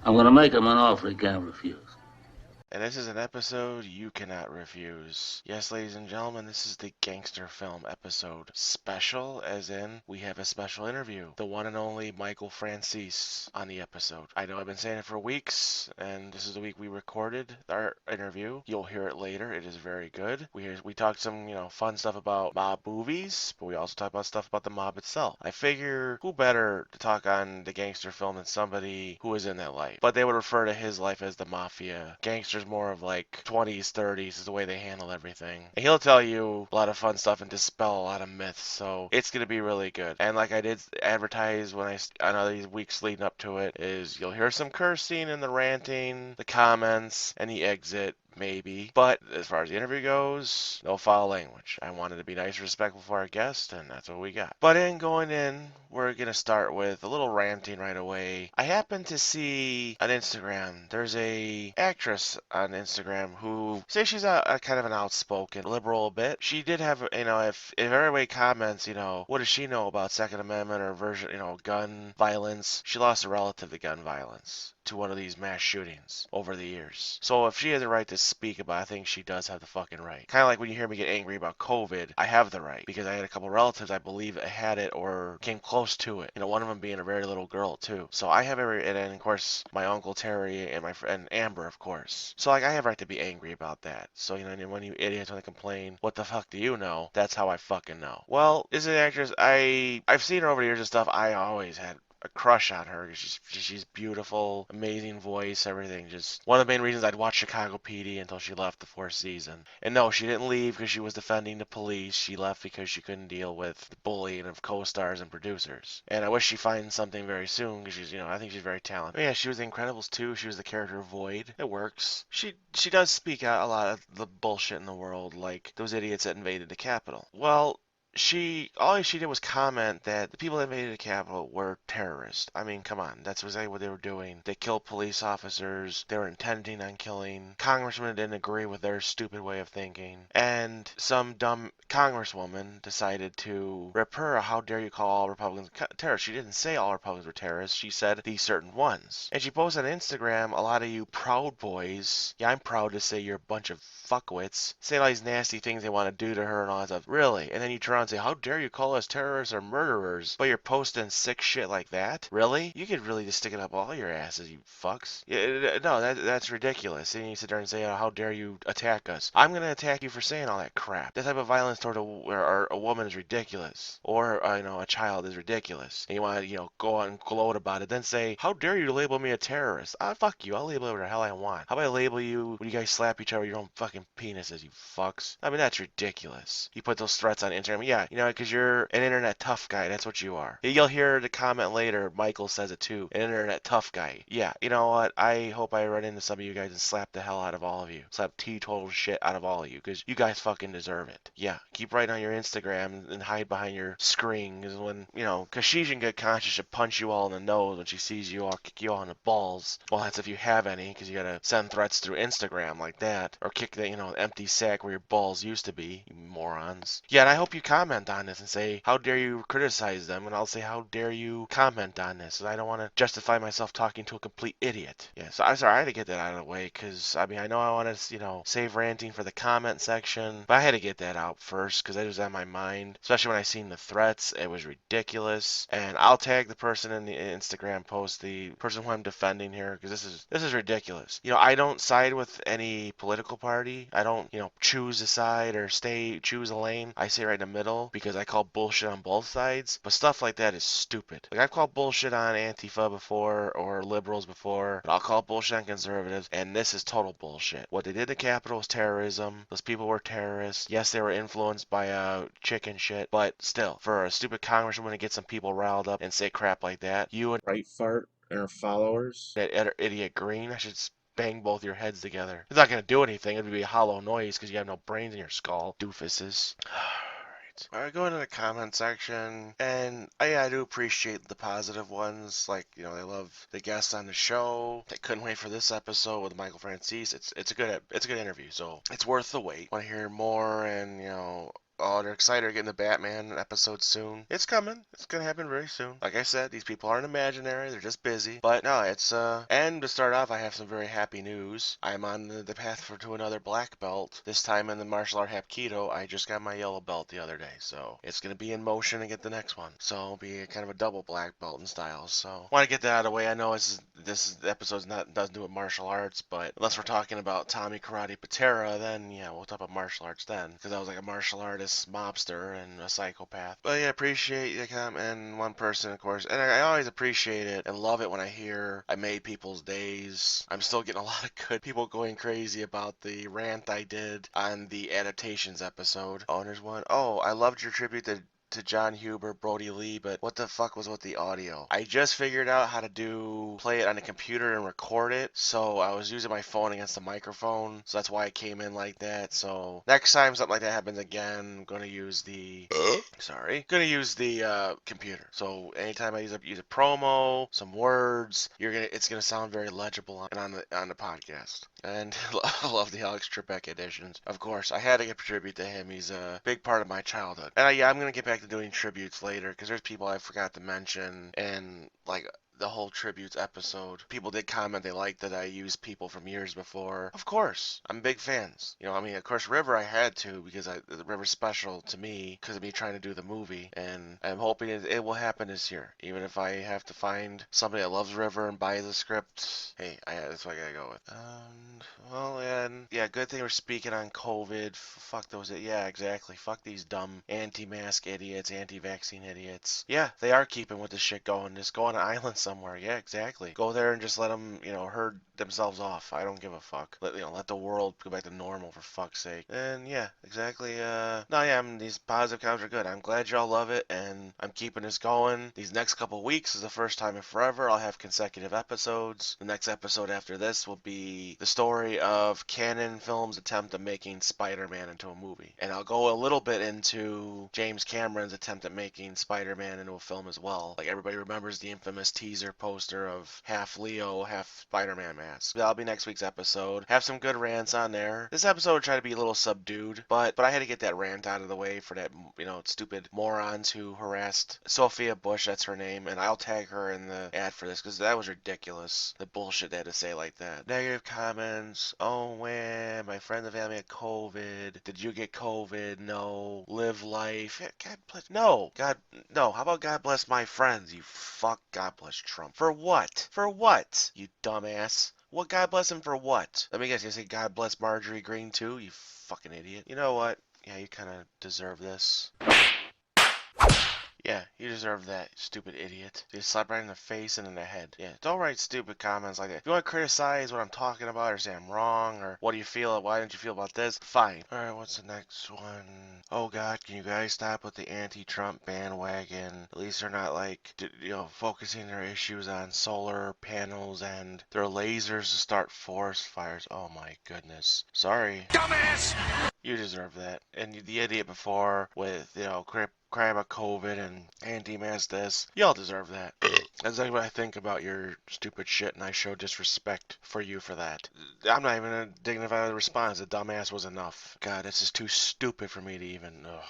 I'm gonna make him an offer he can't refuse. And this is an episode you cannot refuse. Yes, ladies and gentlemen, this is the Gangster Film episode. Special, as in, we have a special interview. The one and only Michael Francis on the episode. I know I've been saying it for weeks, and this is the week we recorded our interview. You'll hear it later. It is very good. We talked some, fun stuff about mob movies, but we also talked about stuff about the mob itself. I figure who better to talk on the gangster film than somebody who is in that life. But they would refer to his life as the mafia. Gangsters more of like 20s, 30s is the way they handle everything. And he'll tell you a lot of fun stuff and dispel a lot of myths, so it's going to be really good. And like I did advertise on all these weeks leading up to it, is you'll hear some cursing and the ranting, the comments, and the exit. Maybe. But as far as the interview goes, no foul language. I wanted to be nice and respectful for our guest, and that's what we got. But going in, we're going to start with a little ranting right away. I happened to see on Instagram, there's a actress on Instagram who say she's a kind of an outspoken liberal a bit. She did have, if everybody comments, what does she know about Second Amendment or gun violence? She lost a relative to gun violence, to one of these mass shootings over the years. So if she has the right to speak about it, I think she does have the fucking right. Kind of like when you hear me get angry about COVID, I have the right because I had a couple relatives I believe had it or came close to it. One of them being a very little girl too. So I have every, and then of course my uncle Terry and my friend Amber, of course. So like I have right to be angry about that. So and when you idiots want to complain, what the fuck do you know? That's how I fucking know. Well, this is an actress I've seen her over the years and stuff. I always had a crush on her. She's beautiful, amazing voice, everything. Just one of the main reasons I'd watch Chicago PD until she left the fourth season. And no, she didn't leave because she was defending the police. She left because she couldn't deal with the bullying of co-stars and producers. And I wish she finds something very soon because I think she's very talented. Oh, yeah, she was in Incredibles too. She was the character Void. It works. She does speak out a lot of the bullshit in the world, like those idiots that invaded the Capitol. Well, all she did was comment that the people that invaded the Capitol were terrorists. I mean, come on, that's exactly what they were doing. They killed police officers. They were intending on killing congressmen that didn't agree with their stupid way of thinking. And some dumb congresswoman decided to rip her. How dare you call all Republicans terrorists? She didn't say all Republicans were terrorists. She said these certain ones. And she posted on Instagram, a lot of you Proud Boys, yeah, I'm proud to say you're a bunch of fuckwits, saying all these nasty things they want to do to her and all that stuff. Really? And then you turn around and say, how dare you call us terrorists or murderers? But you're posting sick shit like that? Really? You could really just stick it up all your asses, you fucks. Yeah, no, that's ridiculous. And you sit there and say, how dare you attack us? I'm going to attack you for saying all that crap. That type of violence toward a woman is ridiculous. Or, a child is ridiculous. And you want to, go on and gloat about it. Then say, how dare you label me a terrorist? Ah, fuck you. I'll label it whatever the hell I want. How about I label you when you guys slap each other with your own fucking penises, you fucks? I mean, that's ridiculous. You put those threats on Instagram. Yeah, because you're an internet tough guy. That's what you are. You'll hear the comment later. Michael says it too. An internet tough guy. Yeah, you know what? I hope I run into some of you guys and slap the hell out of all of you. Slap teetotal shit out of all of you, because you guys fucking deserve it. Yeah, keep writing on your Instagram and hide behind your screen, because when, because she's in good conscience, she'll punch you all in the nose when she sees you all, kick you all in the balls. Well, that's if you have any, because you gotta send threats through Instagram like that, or kick the, empty sack where your balls used to be, you morons. Yeah, and I hope you comment on this and say, how dare you criticize them, and I'll say, how dare you comment on this, I don't want to justify myself talking to a complete idiot. Yeah, so I'm sorry, I had to get that out of the way, because, I mean, I know I want to, save ranting for the comment section, but I had to get that out first, because it was on my mind, especially when I seen the threats. It was ridiculous, and I'll tag the person in the Instagram post, the person who I'm defending here, because this is ridiculous. I don't side with any political party. I don't, choose a side or choose a lane. I stay right in the middle because I call bullshit on both sides. But stuff like that is stupid. Like I've called bullshit on Antifa before or liberals before. But I'll call bullshit on conservatives, and this is total bullshit. What they did to Capitol was terrorism. Those people were terrorists. Yes, they were influenced by chicken shit, but still, for a stupid congresswoman to get some people riled up and say crap like that, you and right fart and her followers, that idiot Green, I should bang both your heads together. It's not going to do anything. It'd be a hollow noise because you have no brains in your skull, doofuses. Alright, go into the comment section, and I do appreciate the positive ones, like, they love the guests on the show. They couldn't wait for this episode with Michael Francis. It's a good interview, so it's worth the wait. Want to hear more, and Oh, they're excited. They're getting the Batman episode soon. It's coming. It's gonna happen very soon. Like I said, these people aren't imaginary. They're just busy. But no, it's And to start off, I have some very happy news. I'm on the path to another black belt. This time in the martial art Hapkido. I just got my yellow belt the other day, so it's gonna be in motion to get the next one. So it'll be kind of a double black belt in style. So want to get that out of the way. I know this episode's not doesn't do with martial arts, but unless we're talking about Tommy Karate Patera, then yeah, we'll talk about martial arts then, because I was like a martial artist mobster and a psychopath. But yeah, appreciate the comment, and one person, of course, and I always appreciate it and love it when I hear I made people's days. I'm still getting a lot of good people going crazy about the rant I did on the adaptations episode. Oh, and there's one. Oh, I loved your tribute to John Huber, Brody Lee, but what the fuck was with the audio? I just figured out how to play it on a computer and record it, so I was using my phone against the microphone, so that's why it came in like that. So next time something like that happens again, I'm gonna use the computer. So anytime I use a promo, some words, it's gonna sound very legible on the podcast. And I love the Alex Trebek editions. Of course, I had to give a tribute to him. He's a big part of my childhood. And yeah, I'm gonna get back to doing tributes later, because there's people I forgot to mention, and like the whole tributes episode, people did comment they liked that I used people from years before. Of course, I'm big fans. You know, I mean, of course, River I had to, because the River's special to me because of me trying to do the movie, and I'm hoping it will happen this year. Even if I have to find somebody that loves River and buy the script, hey, that's what I gotta go with. Well, and yeah, good thing we're speaking on COVID. Fuck those. Yeah, exactly. Fuck these dumb anti-mask idiots, anti-vaccine idiots. Yeah, they are keeping with this shit going. Just go on an island somewhere. Yeah, exactly. Go there and just let them, herd themselves off. I don't give a fuck. Let the world go back to normal, for fuck's sake. And yeah, exactly. These positive comments are good. I'm glad y'all love it, and I'm keeping this going. These next couple weeks is the first time in forever I'll have consecutive episodes. The next episode after this will be the story of Canon Films' attempt at making Spider-Man into a movie. And I'll go a little bit into James Cameron's attempt at making Spider-Man into a film as well. Like, everybody remembers the infamous teaser poster of half Leo, half Spider-Man mask. That'll be next week's episode. Have some good rants on there. This episode will try to be a little subdued, but I had to get that rant out of the way for that, stupid morons who harassed Sophia Bush, that's her name, and I'll tag her in the ad for this, because that was ridiculous. The bullshit they had to say like that. Negative comments. Oh, man, my friend and family had COVID. Did you get COVID? No. Live life. Yeah, God bless. No. No. How about God bless my friends, you fuck? God bless Trump. For what? For what, you dumbass? What, God bless him for what? Let me guess, you say God bless Marjorie Green too, you fucking idiot. You know what? Yeah, you kind of deserve this. Yeah, you deserve that, stupid idiot. You slap right in the face and in the head. Yeah, don't write stupid comments like that. If you want to criticize what I'm talking about, or say I'm wrong, or what do you feel, why didn't you feel about this? Fine. Alright, what's the next one? Oh god, can you guys stop with the anti-Trump bandwagon? At least they're not focusing their issues on solar panels and their lasers to start forest fires. Oh my goodness. Sorry. Dumbass! You deserve that. And the idiot before with, cry about COVID and anti-mask this. Y'all deserve that. That's like what I think about your stupid shit, and I show disrespect for you for that. I'm not even a dignified response. The dumbass was enough. God, this is too stupid for me to even. Ugh.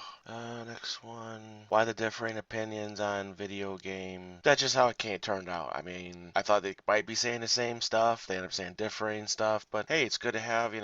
Next one. Why the differing opinions on video game? That's just how it turned out. I mean, I thought they might be saying the same stuff. They end up saying differing stuff. But hey, it's good to have,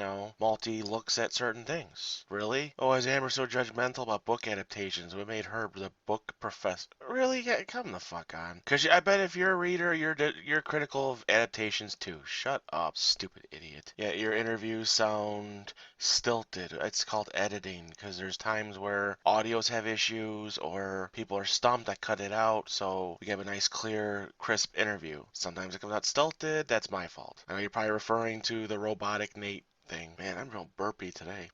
multi-looks at certain things. Really? Oh, is Amber so judgmental about book adaptations? We made her the book professor. Really? Yeah, come the fuck on. Because I bet if you're a reader, you're critical of adaptations too. Shut up, stupid idiot. Yeah, your interviews sound stilted. It's called editing, because there's times where audios have issues or people are stumped. I cut it out so we have a nice, clear, crisp interview. Sometimes it comes out stilted. That's my fault. I know you're probably referring to the robotic Nate thing. Man, I'm real burpy today.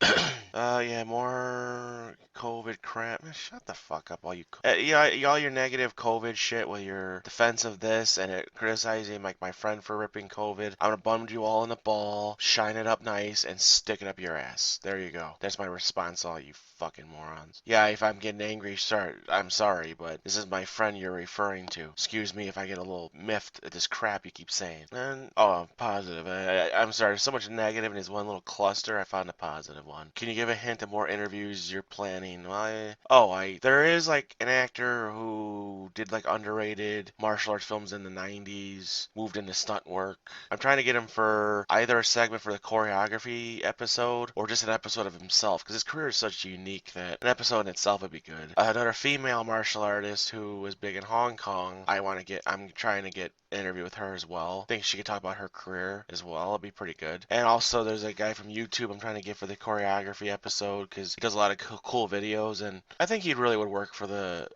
Yeah, more COVID crap. Man, shut the fuck up, all you. All your negative COVID shit with your defense of this and criticizing like my friend for ripping COVID. I'm gonna bum you all in the ball, shine it up nice, and stick it up your ass. There you go. That's my response to all you fucking morons. Yeah, if I'm getting angry, I'm sorry, but this is my friend you're referring to. Excuse me if I get a little miffed at this crap you keep saying. And I'm positive. I'm sorry. There's so much negative in his one little cluster, I found a positive one. Can you give a hint of more interviews you're planning? Well, there is like an actor who did like underrated martial arts films in the 90s, moved into stunt work. I'm trying to get him for either a segment for the choreography episode or just an episode of himself, because his career is such unique that an episode in itself would be good. Another female martial artist who was big in Hong Kong, I'm trying to get an interview with her as well. I think she could talk about her career as well. It'll be pretty good. And also, there's a guy from YouTube I'm trying to get for the choreography episode, because he does a lot of cool videos, and I think he really would work for the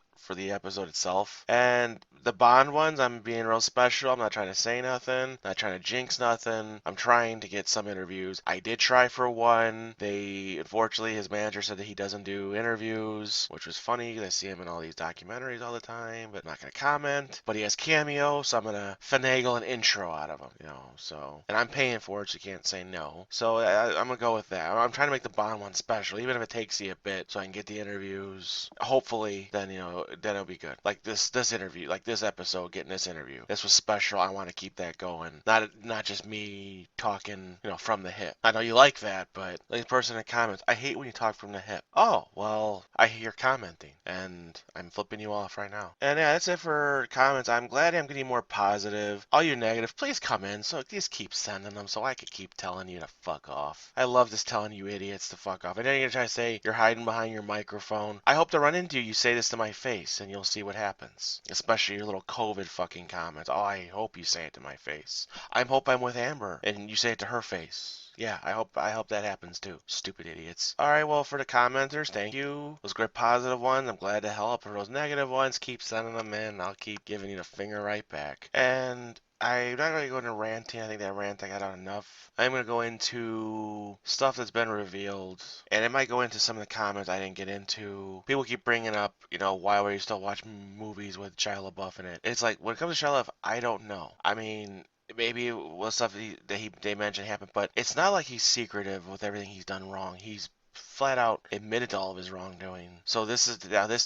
episode itself. And the Bond ones, I'm being real special. I'm not trying to say nothing, not trying to jinx nothing. I'm trying to get some interviews. I did try for one. Unfortunately, his manager said that he doesn't do interviews, which was funny because I see him in all these documentaries all the time, but I'm not going to comment. But he has cameo, so I'm going to finagle an intro out of him, so. And I'm paying for it, so you can't say no. So I'm going to go with that. I'm trying to make the Bond one special, even if it takes you a bit, so I can get the interviews. Hopefully, then, then it'll be good. Like this interview, like this episode, getting this interview. This was special. I want to keep that going. Not just me talking, from the hip. I know you like that, but the person in comments, I hate when you talk from the hip. Oh, well, I hear you're commenting, and I'm flipping you off right now. And yeah, that's it for comments. I'm glad I'm getting more positive. All you negative, please come in. So just keep sending them so I could keep telling you to fuck off. I love just telling you idiots to fuck off. And then you're gonna try to say you're hiding behind your microphone. I hope to run into you. You say this to my face, and you'll see what happens. Especially your little COVID fucking comments. Oh, I hope you say it to my face. I hope I'm with Amber, and you say it to her face. Yeah, I hope that happens too. Stupid idiots. Alright, well, for the commenters, thank you. Those great positive ones, I'm glad to help. For those negative ones, keep sending them in. I'll keep giving you the finger right back. And I'm not going to go into ranting. I think that rant I got out enough. I'm going to go into stuff that's been revealed. And it might go into some of the comments I didn't get into. People keep bringing up, why would you still watch movies with Shia LaBeouf in it? It's like, when it comes to Shia LaBeouf, I don't know. I mean, maybe it was stuff they mentioned happened, but it's not like he's secretive with everything he's done wrong. He's flat out admitted to all of his wrongdoing. So this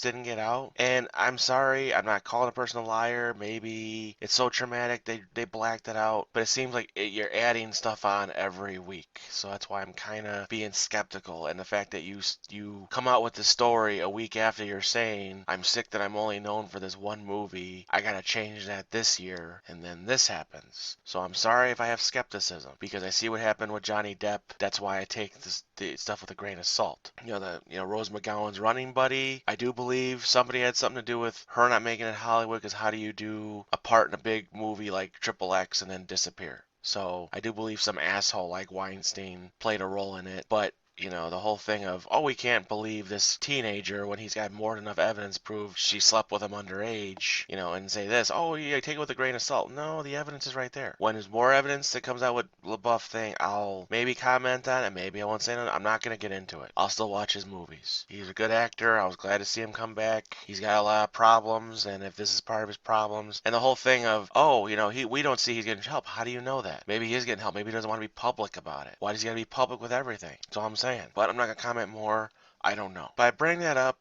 didn't get out, and I'm sorry, I'm not calling a person a liar. Maybe it's so traumatic they blacked it out, but it seems like you're adding stuff on every week. So that's why I'm kind of being skeptical. And the fact that you come out with the story a week after you're saying I'm sick that I'm only known for this one movie, I gotta change that this year, and then this happens. So I'm sorry if I have skepticism, because I see what happened with Johnny Depp. That's why I take the stuff with a grain of salt. Rose McGowan's running buddy, I do believe somebody had something to do with her not making it in Hollywood, because how do you do a part in a big movie like Triple X and then disappear? So I do believe some asshole like Weinstein played a role in it, but the whole thing of, we can't believe this teenager when he's got more than enough evidence to prove she slept with him underage, and say this, yeah, take it with a grain of salt. No, the evidence is right there. When there's more evidence that comes out with LaBeouf thing, I'll maybe comment on it, maybe I won't say nothing. I'm not going to get into it. I'll still watch his movies. He's a good actor. I was glad to see him come back. He's got a lot of problems, and if this is part of his problems, and the whole thing of, we don't see he's getting help. How do you know that? Maybe he is getting help. Maybe he doesn't want to be public about it. Why does he got to be public with everything? That's all I'm saying. But I'm not going to comment more. I don't know. But I bring that up,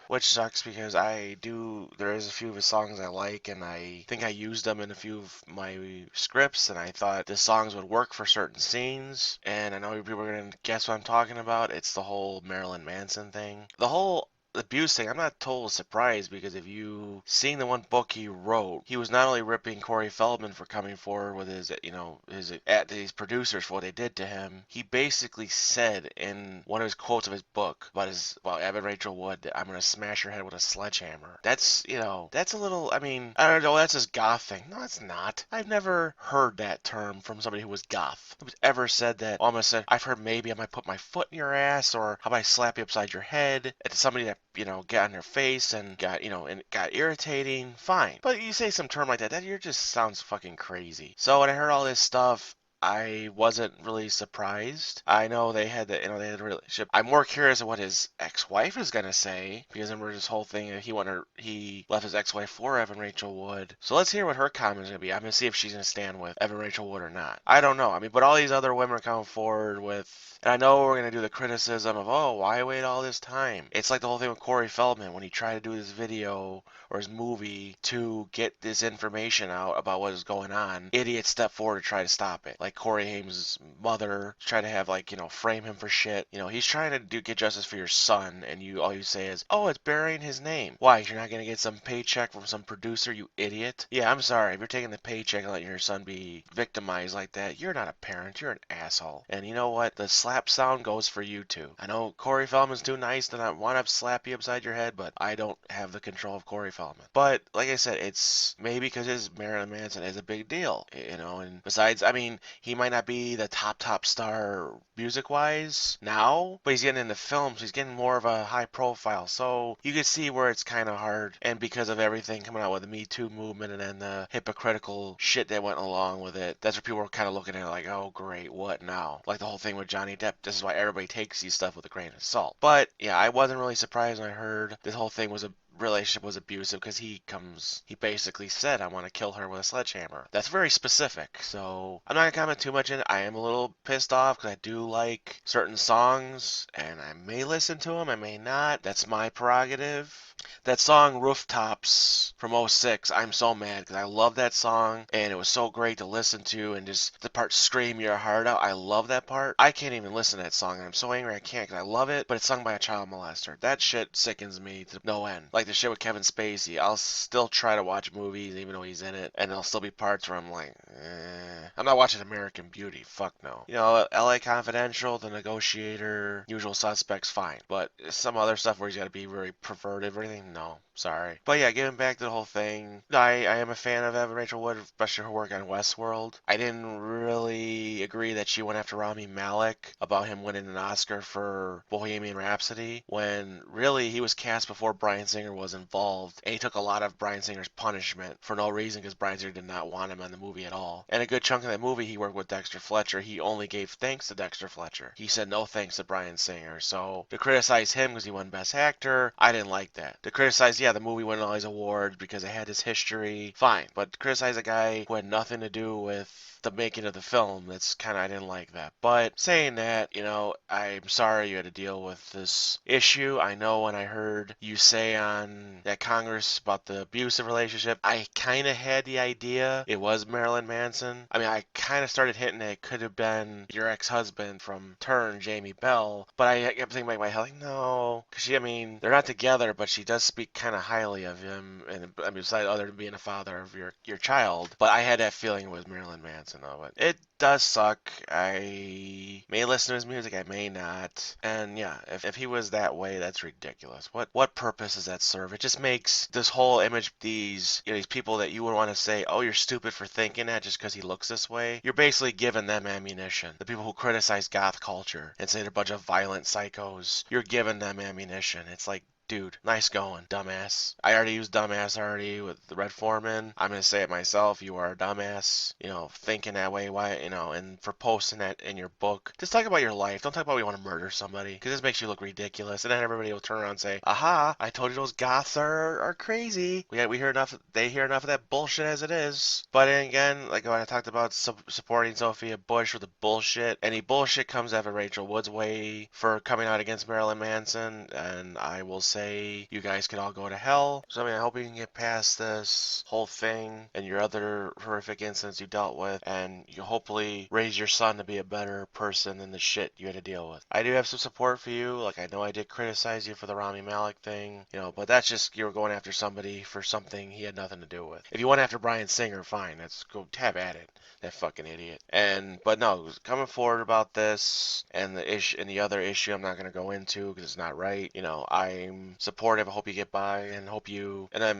which sucks because there is a few of his songs I like, and I think I used them in a few of my scripts, and I thought the songs would work for certain scenes. And I know people are going to guess what I'm talking about. It's the whole Marilyn Manson thing. The whole abuse thing, I'm not totally surprised, because if you seen the one book he wrote, he was not only ripping Corey Feldman for coming forward with these producers for what they did to him. He basically said in one of his quotes of his book about Evan Rachel Wood that I'm gonna smash your head with a sledgehammer. That's that's a little. I mean, I don't know. That's his goth thing. No, it's not. I've never heard that term from somebody who was goth. Who's ever said that? I've heard maybe I might put my foot in your ass, or how about I slap you upside your head. It's somebody that get on their face and got irritating, fine. But you say some term like that just sounds fucking crazy. So when I heard all this stuff, I wasn't really surprised. I know they had they had a relationship. I'm more curious of what his ex-wife is gonna say, because remember this whole thing, he left his ex-wife for Evan Rachel Wood. So let's hear what her comment is gonna be. I'm gonna see if she's gonna stand with Evan Rachel Wood or not. I don't know. I mean, but all these other women are coming forward with, and I know we're gonna do the criticism of, why wait all this time? It's like the whole thing with Corey Feldman when he tried to do this video or his movie to get this information out about what is going on. Idiots step forward to try to stop it. Like, like Corey Haim's mother, try to have like, frame him for shit. He's trying to get justice for your son, and all you say is, oh, it's burying his name. Why? You're not gonna get some paycheck from some producer, you idiot? Yeah, I'm sorry. If you're taking the paycheck and letting your son be victimized like that, you're not a parent. You're an asshole. And you know what? The slap sound goes for you too. I know Corey Feldman's too nice to not want to slap you upside your head, but I don't have the control of Corey Feldman. But like I said, it's maybe because his Marilyn Manson is a big deal, and besides, I mean, he might not be the top star music wise now, but he's getting into films. He's getting more of a high profile. So you can see where it's kind of hard. And because of everything coming out with the Me Too movement and then the hypocritical shit that went along with it, that's where people were kind of looking at it like, oh, great, what now? Like the whole thing with Johnny Depp. This is why everybody takes these stuff with a grain of salt. But yeah, I wasn't really surprised when I heard this whole thing was a relationship was abusive because he basically said, I want to kill her with a sledgehammer. That's very specific, so I'm not gonna comment too much in it. I am a little pissed off because I do like certain songs and I may listen to them, I may not. That's my prerogative. That song Rooftops from '06, I'm so mad because I love that song and it was so great to listen to, and just the part Scream Your Heart Out, I love that part. I can't even listen to that song and I'm so angry I can't because I love it, but it's sung by a child molester. That shit sickens me to no end. Like the shit with Kevin Spacey, I'll still try to watch movies even though he's in it, and there'll still be parts where I'm like, I'm not watching American Beauty, fuck no. LA Confidential, The Negotiator, Usual Suspects, fine, but some other stuff where he's got to be very perverted, everything, no, sorry. But yeah, getting back to the whole thing, I am a fan of Evan Rachel Wood, especially her work on Westworld. I didn't really agree that she went after Rami Malek about him winning an Oscar for Bohemian Rhapsody, when really he was cast before Bryan Singer was involved, and he took a lot of Bryan Singer's punishment for no reason because Bryan Singer did not want him on the movie at all. And a good chunk of that movie he worked with Dexter Fletcher. He only gave thanks to Dexter Fletcher. He said no thanks to Bryan Singer. So to criticize him because he won Best Actor, I didn't like that. To criticize, yeah, the movie won all these awards because it had his history, fine. But to criticize a guy who had nothing to do with the making of the film, that's kind of, I didn't like that. But saying that, I'm sorry you had to deal with this issue. I know when I heard you say on that Congress about the abusive relationship, I kind of had the idea it was Marilyn Manson. I mean, I kind of started hinting that it could have been your ex-husband from Turn, Jamie Bell, but I kept thinking in my head, like, no, because they're not together, but she does speak kind of highly of him, and I mean, besides other than being a father of your child, but I had that feeling it was Marilyn Manson of it. It does suck. I may listen to his music, I may not. And yeah, if he was that way, that's ridiculous. What purpose does that serve? It just makes this whole image, these people that you would want to say, oh, you're stupid for thinking that just because he looks this way. You're basically giving them ammunition. The people who criticize goth culture and say they're a bunch of violent psychos, you're giving them ammunition. It's like, dude, nice going, dumbass. I already used dumbass already with the Red Foreman. I'm going to say it myself. You are a dumbass, thinking that way. Why, and for posting that in your book, just talk about your life. Don't talk about you want to murder somebody, because this makes you look ridiculous. And then everybody will turn around and say, aha, I told you those goths are crazy. We hear enough, they hear enough of that bullshit as it is. But then again, like when I talked about supporting Sophia Bush with the bullshit, any bullshit comes out of Rachel Wood's way for coming out against Marilyn Manson, and I will say you guys can all go to hell. So I mean, I hope you can get past this whole thing and your other horrific incidents you dealt with, and you hopefully raise your son to be a better person than the shit you had to deal with. I do have some support for you. Like, I know I did criticize you for the Rami Malek thing, but that's just, you were going after somebody for something he had nothing to do with. If you went after Bryan Singer, fine, let's go have at it. That fucking idiot. But no, coming forward about this and the issue and the other issue I'm not gonna go into because it's not right. I'm supportive. I hope you get by, and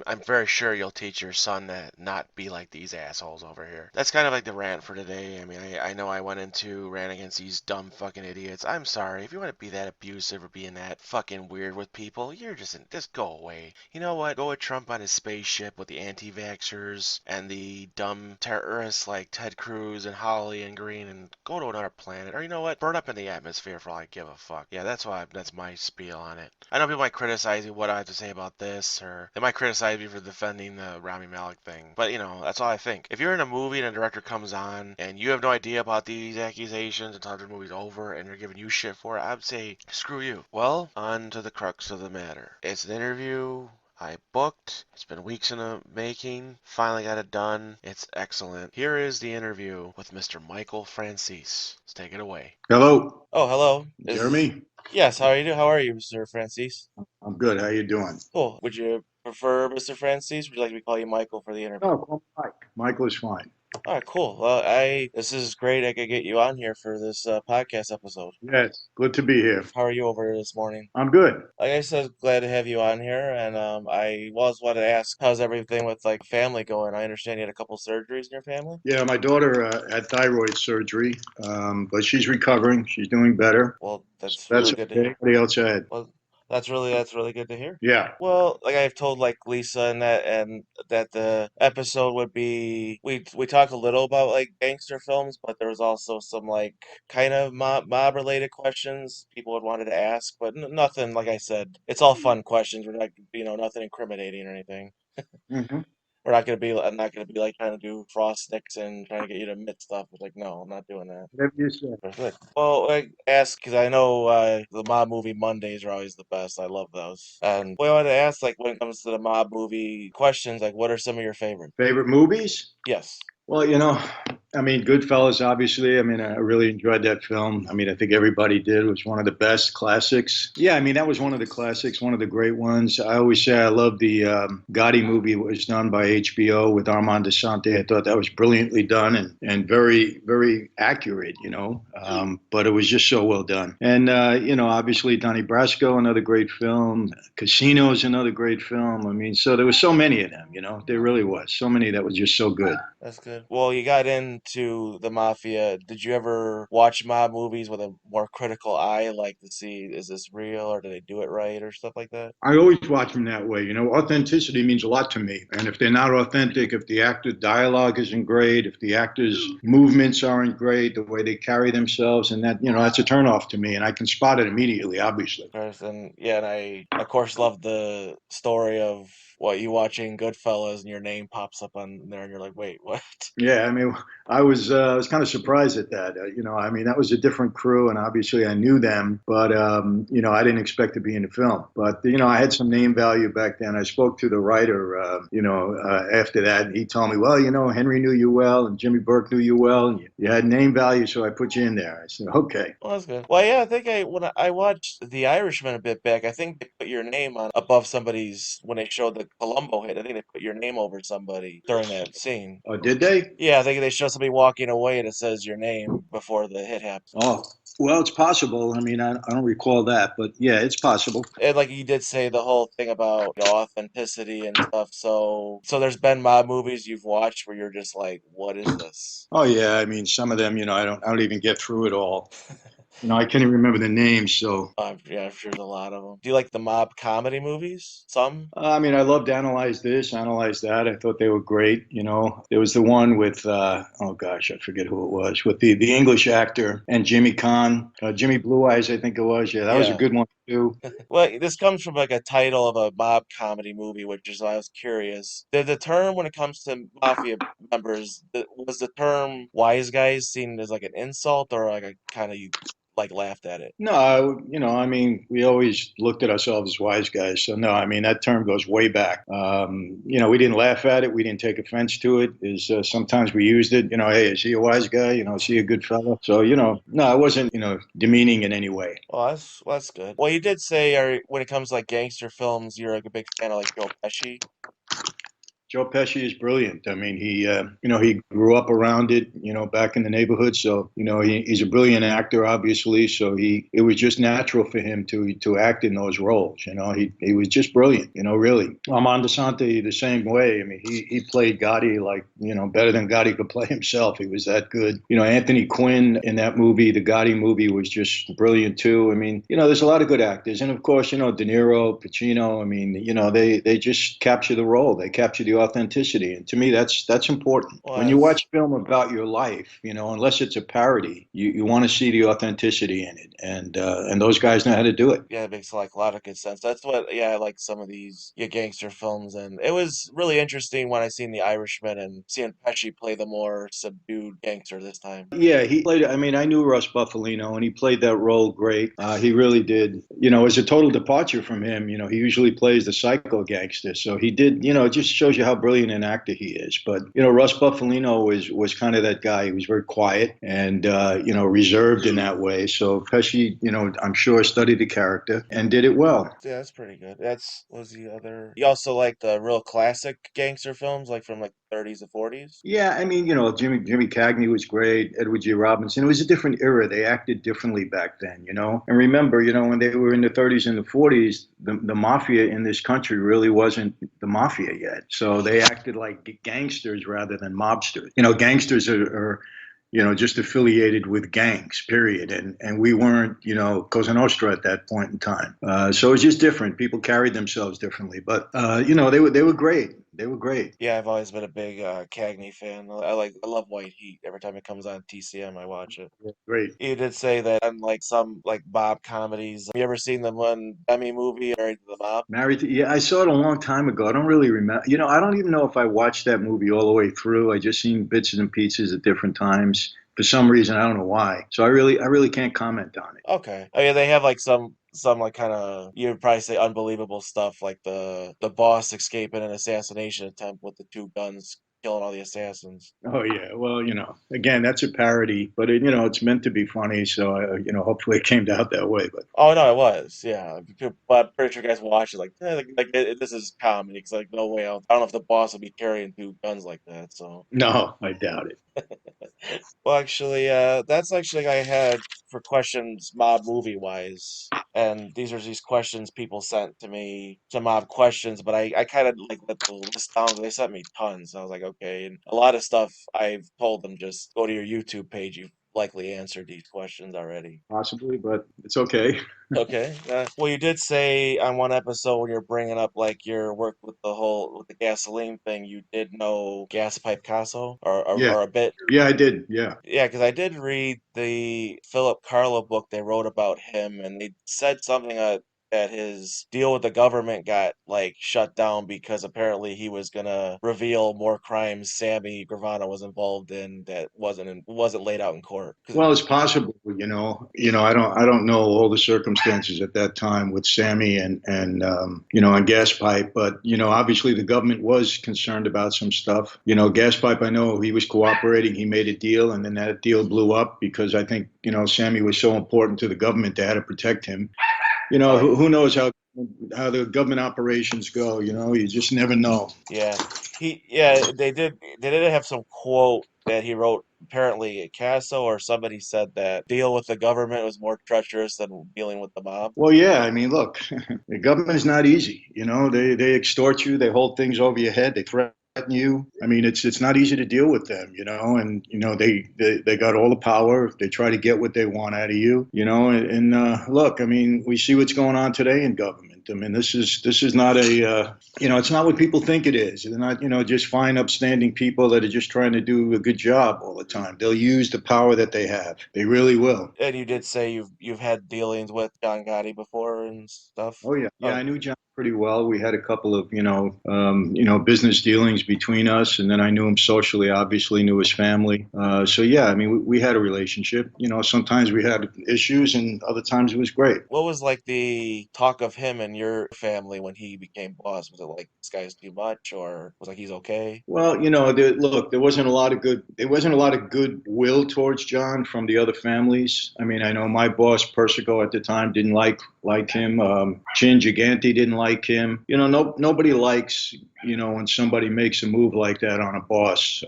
I'm very sure you'll teach your son to not be like these assholes over here. That's kind of like the rant for today. I mean, I know I went into rant against these dumb fucking idiots. I'm sorry. If you want to be that abusive or being that fucking weird with people, just go away. You know what? Go with Trump on his spaceship with the anti-vaxxers and the dumb terrorists like Ted Cruz and Holly and Green, and go to another planet. Or you know what? Burn up in the atmosphere for all I give a fuck. Yeah, that's my spiel on it. I know people might criticize me what I have to say about this, or they might criticize me for defending the Rami Malek thing. But that's all I think. If you're in a movie and a director comes on and you have no idea about these accusations until the movie's over and they're giving you shit for it, I'd say screw you. Well, on to the crux of the matter. It's an interview. I booked. It's been weeks in the making. Finally got it done. It's excellent. Here is the interview with Mr. Michael Francis. Let's take it away. Hello, Oh, hello. Jeremy. Yes, how are you doing? How are you, Mr. Francis? I'm good. How you doing? Cool. Would you prefer Mr. Francis? Would you like me to call you Michael for the interview? Oh, call me Mike. Michael is fine. All right, cool. Well, this is great. I could get you on here for this podcast episode. Yes, good to be here. How are you over this morning? I'm good. Like I said, glad to have you on here. And I was wanted to ask, how's everything with like family going? I understand you had a couple surgeries in your family. Yeah, my daughter had thyroid surgery, but she's recovering. She's doing better. Well, that's That's really good to okay. hear. Everybody else had. Well, that's really good to hear. Yeah. Well, like I've told like Lisa and that the episode would be we talked a little about like gangster films, but there was also some like kind of mob related questions people had wanted to ask, but nothing like I said. It's all fun questions. We're not nothing incriminating or anything. Hmm. I'm not gonna be like trying to do Frost Nixon, trying to get you to admit stuff. It's like, no, I'm not doing that. Whatever you say. That's good. Well, I ask because I know the mob movie Mondays are always the best. I love those. And we wanted to ask, like, when it comes to the mob movie questions, like, what are some of your favorites? Favorite movies? Yes. Well, I mean, Goodfellas, obviously. I mean, I really enjoyed that film. I mean, I think everybody did. It was one of the best classics. Yeah, I mean, that was one of the classics, one of the great ones. I always say I love the Gotti movie. It was done by HBO with Armand Assante. I thought that was brilliantly done and very, very accurate, but it was just so well done. And, obviously, Donnie Brasco, another great film. Casino is another great film. I mean, so there was so many of them, there really was. So many that was just so good. That's good. Well, you got into the mafia. Did you ever watch mob movies with a more critical eye, like to see is this real or do they do it right or stuff like that? I always watch them that way. Authenticity means a lot to me. And if they're not authentic, if the actor dialogue isn't great, if the actors' movements aren't great, the way they carry themselves, and that, that's a turnoff to me. And I can spot it immediately, obviously. Of course, and yeah, and I of course love the story of what you watching Goodfellas and your name pops up on there and you're like, wait, what? Yeah, I mean, I was kind of surprised at that. I mean, that was a different crew, and obviously I knew them, but I didn't expect to be in the film. But I had some name value back then. I spoke to the writer, after that, and he told me, well, Henry knew you well, and Jimmy Burke knew you well, and you had name value, so I put you in there. I said, okay. Well, that's good. Well, yeah, I think when I watched The Irishman a bit back, I think they put your name on above somebody's when they showed the Columbo hit. I think they put your name over somebody during that scene. Oh, did they? Yeah, I think they show somebody walking away and it says your name before the hit happens. Oh, well, it's possible. I mean, I don't recall that, but yeah, it's possible. And like you did say the whole thing about authenticity and stuff. So there's been mob movies you've watched where you're just like, what is this? Oh yeah, I mean, some of them, I don't even get through it all. I can't even remember the names. So, Yeah, I'm sure there's a lot of them. Do you like the mob comedy movies? Some? I mean, I loved Analyze This, Analyze That. I thought they were great. There was the one with, oh gosh, I forget who it was, with the English actor and Jimmy Kahn, Jimmy Blue Eyes, I think it was. Yeah, that was a Yeah. good one too. Well, this comes from like a title of a mob comedy movie, which is why I was curious. The term when it comes to mafia members, was the term wise guys seen as like an insult or like a kind of you like laughed at it? No, I mean, we always looked at ourselves as wise guys. So no, I mean, that term goes way back. We didn't laugh at it. We didn't take offense to it. Is sometimes we used it. Hey, is he a wise guy? Is he a good fellow? So no, it wasn't demeaning in any way. Well, that's good. Well, you did say when it comes to like gangster films, you're like a big fan of like Joe Pesci. Joe Pesci is brilliant. I mean, he grew up around it, back in the neighborhood. So, he's a brilliant actor, obviously. So it was just natural for him to act in those roles. He was just brilliant, really. Armando Sante, the same way. I mean, he played Gotti like, better than Gotti could play himself. He was that good. Anthony Quinn in that movie, the Gotti movie, was just brilliant too. I mean, there's a lot of good actors. And of course, De Niro, Pacino, I mean, they just capture the role. They capture the the authenticity, and to me, that's important. Well, When you watch film about your life, unless it's a parody, you want to see the authenticity in it, and those guys know how to do it. yeah, it makes like a lot of good sense. That's what, yeah, I like some of these gangster films, and it was really interesting when I seen The Irishman and seeing Pesci play the more subdued gangster this time. Yeah, he played. I mean, I knew Russ Buffalino, and he played that role great. He really did. It was a total departure from him. He usually plays the psycho gangster, so he did. It just shows you how brilliant an actor he is. But Russ Buffalino was kind of that guy. He was very quiet and reserved in that way. So Pesci, I'm sure studied the character and did it well. Yeah, that's pretty good. That's what was the other. You also like the real classic gangster films, like from like 30s to 40s. Yeah, I mean, Jimmy Cagney was great. Edward G. Robinson. It was a different era. They acted differently back then. And remember, when they were in the 30s and the 40s, the mafia in this country really wasn't the mafia yet. So they acted like gangsters rather than mobsters. Gangsters are just affiliated with gangs, period. And we weren't, Cosa Nostra at that point in time. So it was just different. People carried themselves differently. But, they were great. They were great. Yeah, I've always been a big Cagney fan. I love White Heat. Every time it comes on TCM, I watch it. Great. You did say that unlike some like mob comedies, have you ever seen the one Emmy movie or the mob? Married to, yeah, I saw it a long time ago. I don't really remember. I don't even know if I watched that movie all the way through. I just seen bits and pieces at different times. For some reason, I don't know why. So I really can't comment on it. Okay. Oh yeah, they have like some like kind of you'd probably say unbelievable stuff like the boss escaping an assassination attempt with the two guns killing all the assassins. Oh yeah. Well, again, that's a parody, but it's meant to be funny. So hopefully it came out that way. But Oh no, it was. Yeah, but I'm pretty sure you guys watch it this is comedy. It's like no way. I don't know if the boss would be carrying two guns like that. So. no, I doubt it. Well, actually, that's actually I had for questions mob movie wise, and these questions people sent to me to mob questions, but I kind of like let the list down. They sent me tons. I was like, okay, and a lot of stuff I've told them just go to your YouTube page. You've likely answered these questions already. Possibly, but it's okay. Okay. Well, you did say on one episode when you're bringing up like your work with the gasoline thing, you did know Gas Pipe Casso Yeah. or a bit. Yeah, I did. Yeah. Yeah, because I did read the Philip Carlo book they wrote about him, and they said something that his deal with the government got like shut down because apparently he was gonna reveal more crimes Sammy Gravano was involved in that wasn't laid out in court. Well, it's possible, I don't know all the circumstances at that time with Sammy and Gas Pipe, but obviously the government was concerned about some stuff. Gas Pipe, I know he was cooperating. He made a deal, and then that deal blew up because I think Sammy was so important to the government they had to protect him. Oh Who knows how the government operations go? You just never know. yeah, yeah they did have some quote that he wrote apparently at Casso or somebody said that deal with the government was more treacherous than dealing with the mob. Well, yeah, I mean, look, the government is not easy. They extort you, they hold things over your head, they threaten you. I mean, it's not easy to deal with them, and they got all the power. They try to get what they want out of you, and look, I mean, we see what's going on today in government. I mean, this is not it's not what people think it is. They're not, just fine, upstanding people that are just trying to do a good job all the time. They'll use the power that they have. They really will. And you did say you've had dealings with John Gotti before and stuff. Oh yeah, yeah. Oh, I knew John pretty well. We had a couple of business dealings between us, and then I knew him socially. Obviously, knew his family. So yeah, I mean, we had a relationship. Sometimes we had issues, and other times it was great. what was like the talk of him and your family when he became boss? Was it like this guy's too much, or was like he's okay? Well, look, there wasn't a lot of goodwill towards John from the other families. I mean, I know my boss Persico at the time didn't like him. Chin Gigante didn't like him. Nobody likes when somebody makes a move like that on a boss.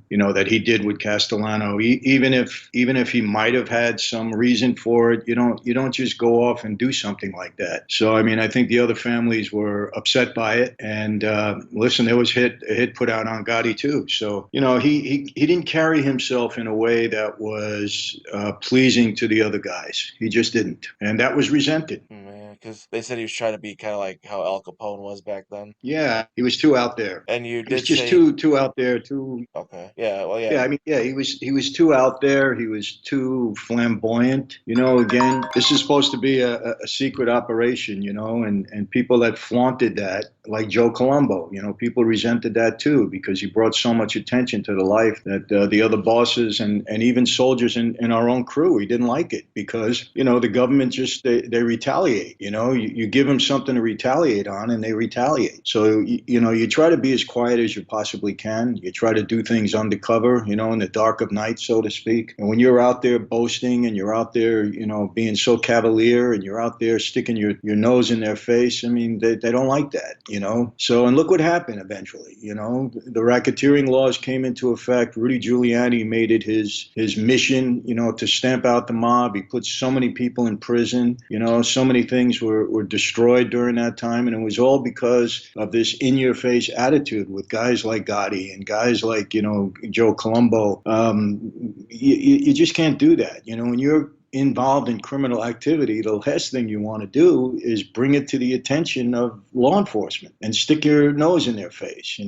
That he did with Castellano. Even if he might have had some reason for it, you don't just go off and do something like that. So I mean, I think the other families were upset by it. And listen, there was a hit put out on Gotti too. So he didn't carry himself in a way that was pleasing to the other guys. He just didn't, and that was resented. Yeah, because they said he was trying to be kind of like how Al Capone was back then. Yeah, he was too out there. And you He was did just say, too out there, too. okay, yeah, well, Yeah, yeah, I mean, yeah, he was too out there. He was too flamboyant. Again, this is supposed to be a secret operation, and people that flaunted that, like Joe Colombo, people resented that too because he brought so much attention to the life that the other bosses and even soldiers in our own crew, he didn't like it because, the government just, they retaliate, you give them something to retaliate on and they retaliate. So, you try to be as quiet as you possibly can. You try to do things undercover, in the dark of night, so to speak. And when you're out there boasting and you're out there, being so cavalier and you're out there sticking your nose in their face, I mean, they don't like that, So, and look what happened eventually, The racketeering laws came into effect. Rudy Giuliani made it his mission, to stamp out the mob. He put so many people in prison, so many things were destroyed during that time. And it was all because of this in-your-face attitude with guys like Gotti and guys like, Joe Colombo. You just can't do that. When you're involved in criminal activity, the last thing you want to do is bring it to the attention of law enforcement and stick your nose in their face.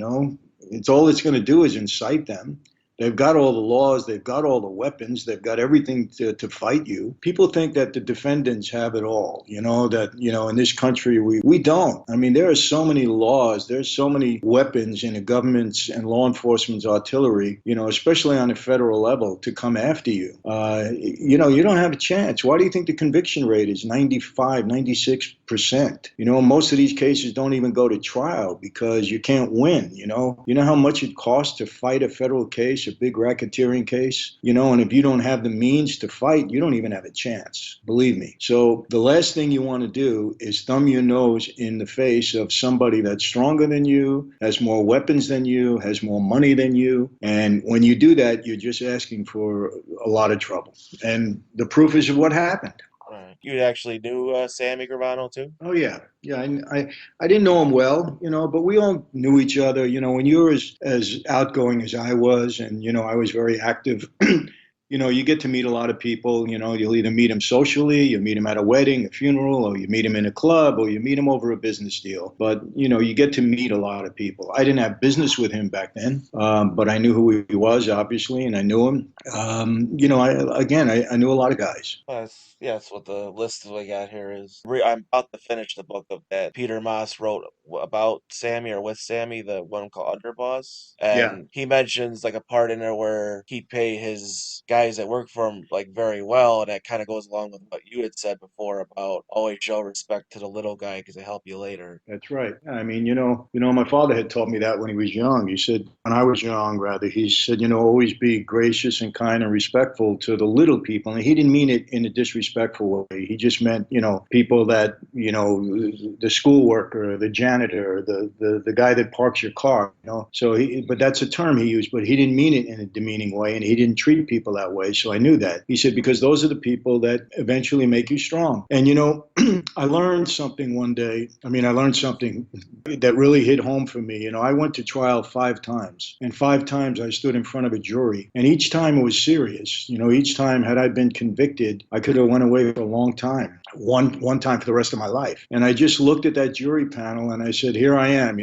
It's all it's going to do is incite them. They've got all the laws. They've got all the weapons. They've got everything to fight you. People think that the defendants have it all, that, in this country, we don't. I mean, there are so many laws. There's so many weapons in the government's and law enforcement's artillery, especially on the federal level to come after you. You don't have a chance. Why do you think the conviction rate is 95, 96%? Most of these cases don't even go to trial because you can't win, You know how much it costs to fight a federal case, a big racketeering case, and if you don't have the means to fight, you don't even have a chance, believe me. So the last thing you want to do is thumb your nose in the face of somebody that's stronger than you, has more weapons than you, has more money than you. And when you do that, you're just asking for a lot of trouble. And the proof is what happened. right. You actually knew Sammy Gravano too? Oh yeah, yeah. I didn't know him well, but we all knew each other. When you were as outgoing as I was, and I was very active. You get to meet a lot of people. You'll either meet them socially, you meet them at a wedding, a funeral, or you meet them in a club, or you meet them over a business deal. But you get to meet a lot of people. I didn't have business with him back then, but I knew who he was, obviously, and I knew him. I knew a lot of guys. That's what the list that I got here is. I'm about to finish the book of that Peter Moss wrote about Sammy or with Sammy, the one called Underboss. Yeah. And he mentions like a part in there where he paid his guys that work for him like very well. And that kind of goes along with what you had said before about always show respect to the little guy because they help you later. That's right. I mean, my father had taught me that when he was young. He said, when I was young, rather, he said, always be gracious and kind and respectful to the little people. And he didn't mean it in a disrespectful way. He just meant, people that, the school worker, the janitor, the guy that parks your car, So but that's a term he used, but he didn't mean it in a demeaning way, and he didn't treat people that way. So I knew that. He said, because those are the people that eventually make you strong. And, I learned something one day. I learned something that really hit home for me. I went to trial 5 times, and 5 times I stood in front of a jury, and each time it was serious. Each time, had I been convicted, I could have went away for a long time. One time for the rest of my life. And I just looked at that jury panel and I said, here I am,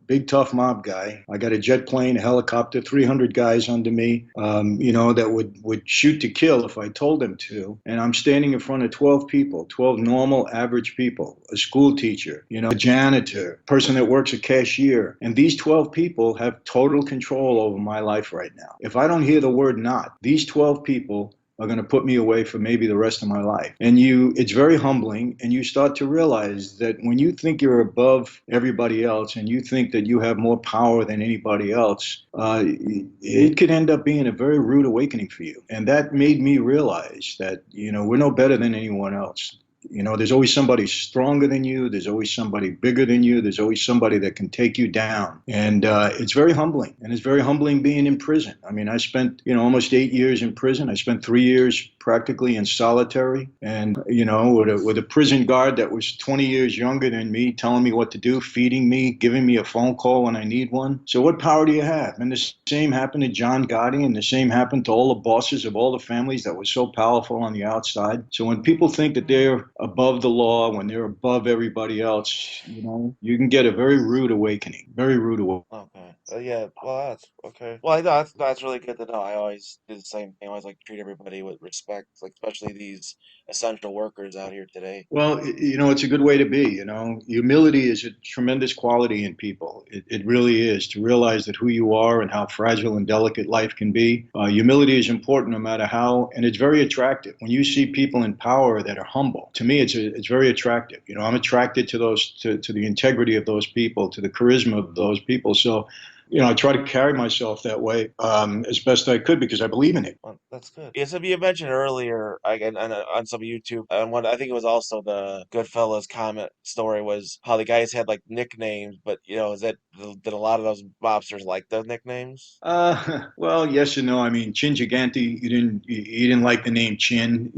big tough mob guy. I got a jet plane, a helicopter, 300 guys under me, that would shoot to kill if I told them to. And I'm standing in front of 12 people, 12 normal, average people, a school teacher, a janitor, person that works a cashier. And these 12 people have total control over my life right now. If I don't hear the word not, these 12 people are going to put me away for maybe the rest of my life. And it's very humbling, and you start to realize that when you think you're above everybody else and you think that you have more power than anybody else, it could end up being a very rude awakening for you. And that made me realize that, we're no better than anyone else. There's always somebody stronger than you. There's always somebody bigger than you. There's always somebody that can take you down. And it's very humbling. And it's very humbling being in prison. I spent, almost 8 years in prison. I spent 3 years practically in solitary, and with a prison guard that was 20 years younger than me, telling me what to do, feeding me, giving me a phone call when I need one. So what power do you have? And the same happened to John Gotti, and the same happened to all the bosses of all the families that were so powerful on the outside. So when people think that they're above the law, when they're above everybody else, you can get a very rude awakening. Very rude awakening. Okay. Yeah. Well, that's okay. Well, I know that's really good to know. I always do the same thing. I always like to treat everybody with respect, like especially these essential workers out here today. Well, it's a good way to be. Humility is a tremendous quality in people. It really is, to realize that who you are and how fragile and delicate life can be. Humility is important no matter how, and it's very attractive. When you see people in power that are humble, to me, it's very attractive. I'm attracted to those, to the integrity of those people, to the charisma of those people. So, I try to carry myself that way as best I could because I believe in it. Well, that's good. Yeah, so you mentioned earlier, on some YouTube, and what I think it was also the Goodfellas comment story was how the guys had like nicknames, but did a lot of those mobsters like those nicknames? Well, yes and no. I mean, Chin Gigante, you didn't like the name Chin,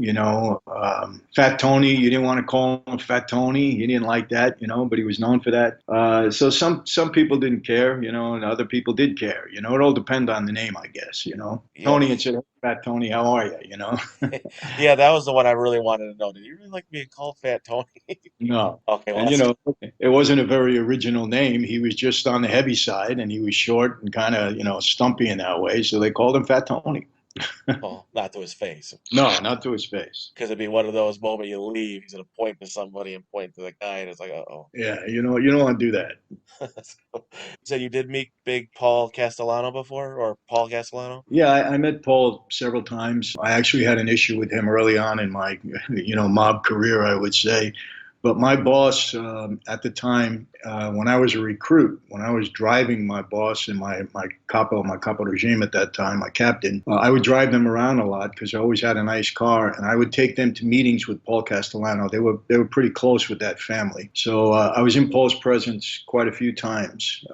Fat Tony, you didn't want to call him Fat Tony. He didn't like that, but he was known for that. So some people didn't care, and other people did care. It all depends on the name, I guess. Yeah, Tony and said, "Hey, Fat Tony, how are you?" yeah, that was the one I really wanted to know. Did you really like being called Fat Tony? No. Okay, well And that's it wasn't a very original name. He was just on the heavy side, and he was short and kind of, stumpy in that way. So they called him Fat Tony. well, not to his face. No, not to his face. Because it'd be one of those moments you leave, he's gonna point to somebody and point to the guy, and it's like, uh-oh. Yeah, you don't want to do that. So you did meet Big Paul Castellano before, or Paul Castellano? Yeah, I met Paul several times. I actually had an issue with him early on in my, mob career, I would say. But my boss at the time, when I was a recruit, when I was driving my boss and my capo regime at that time, my captain, I would drive them around a lot because I always had a nice car, and I would take them to meetings with Paul Castellano. They were pretty close with that family, so I was in Paul's presence quite a few times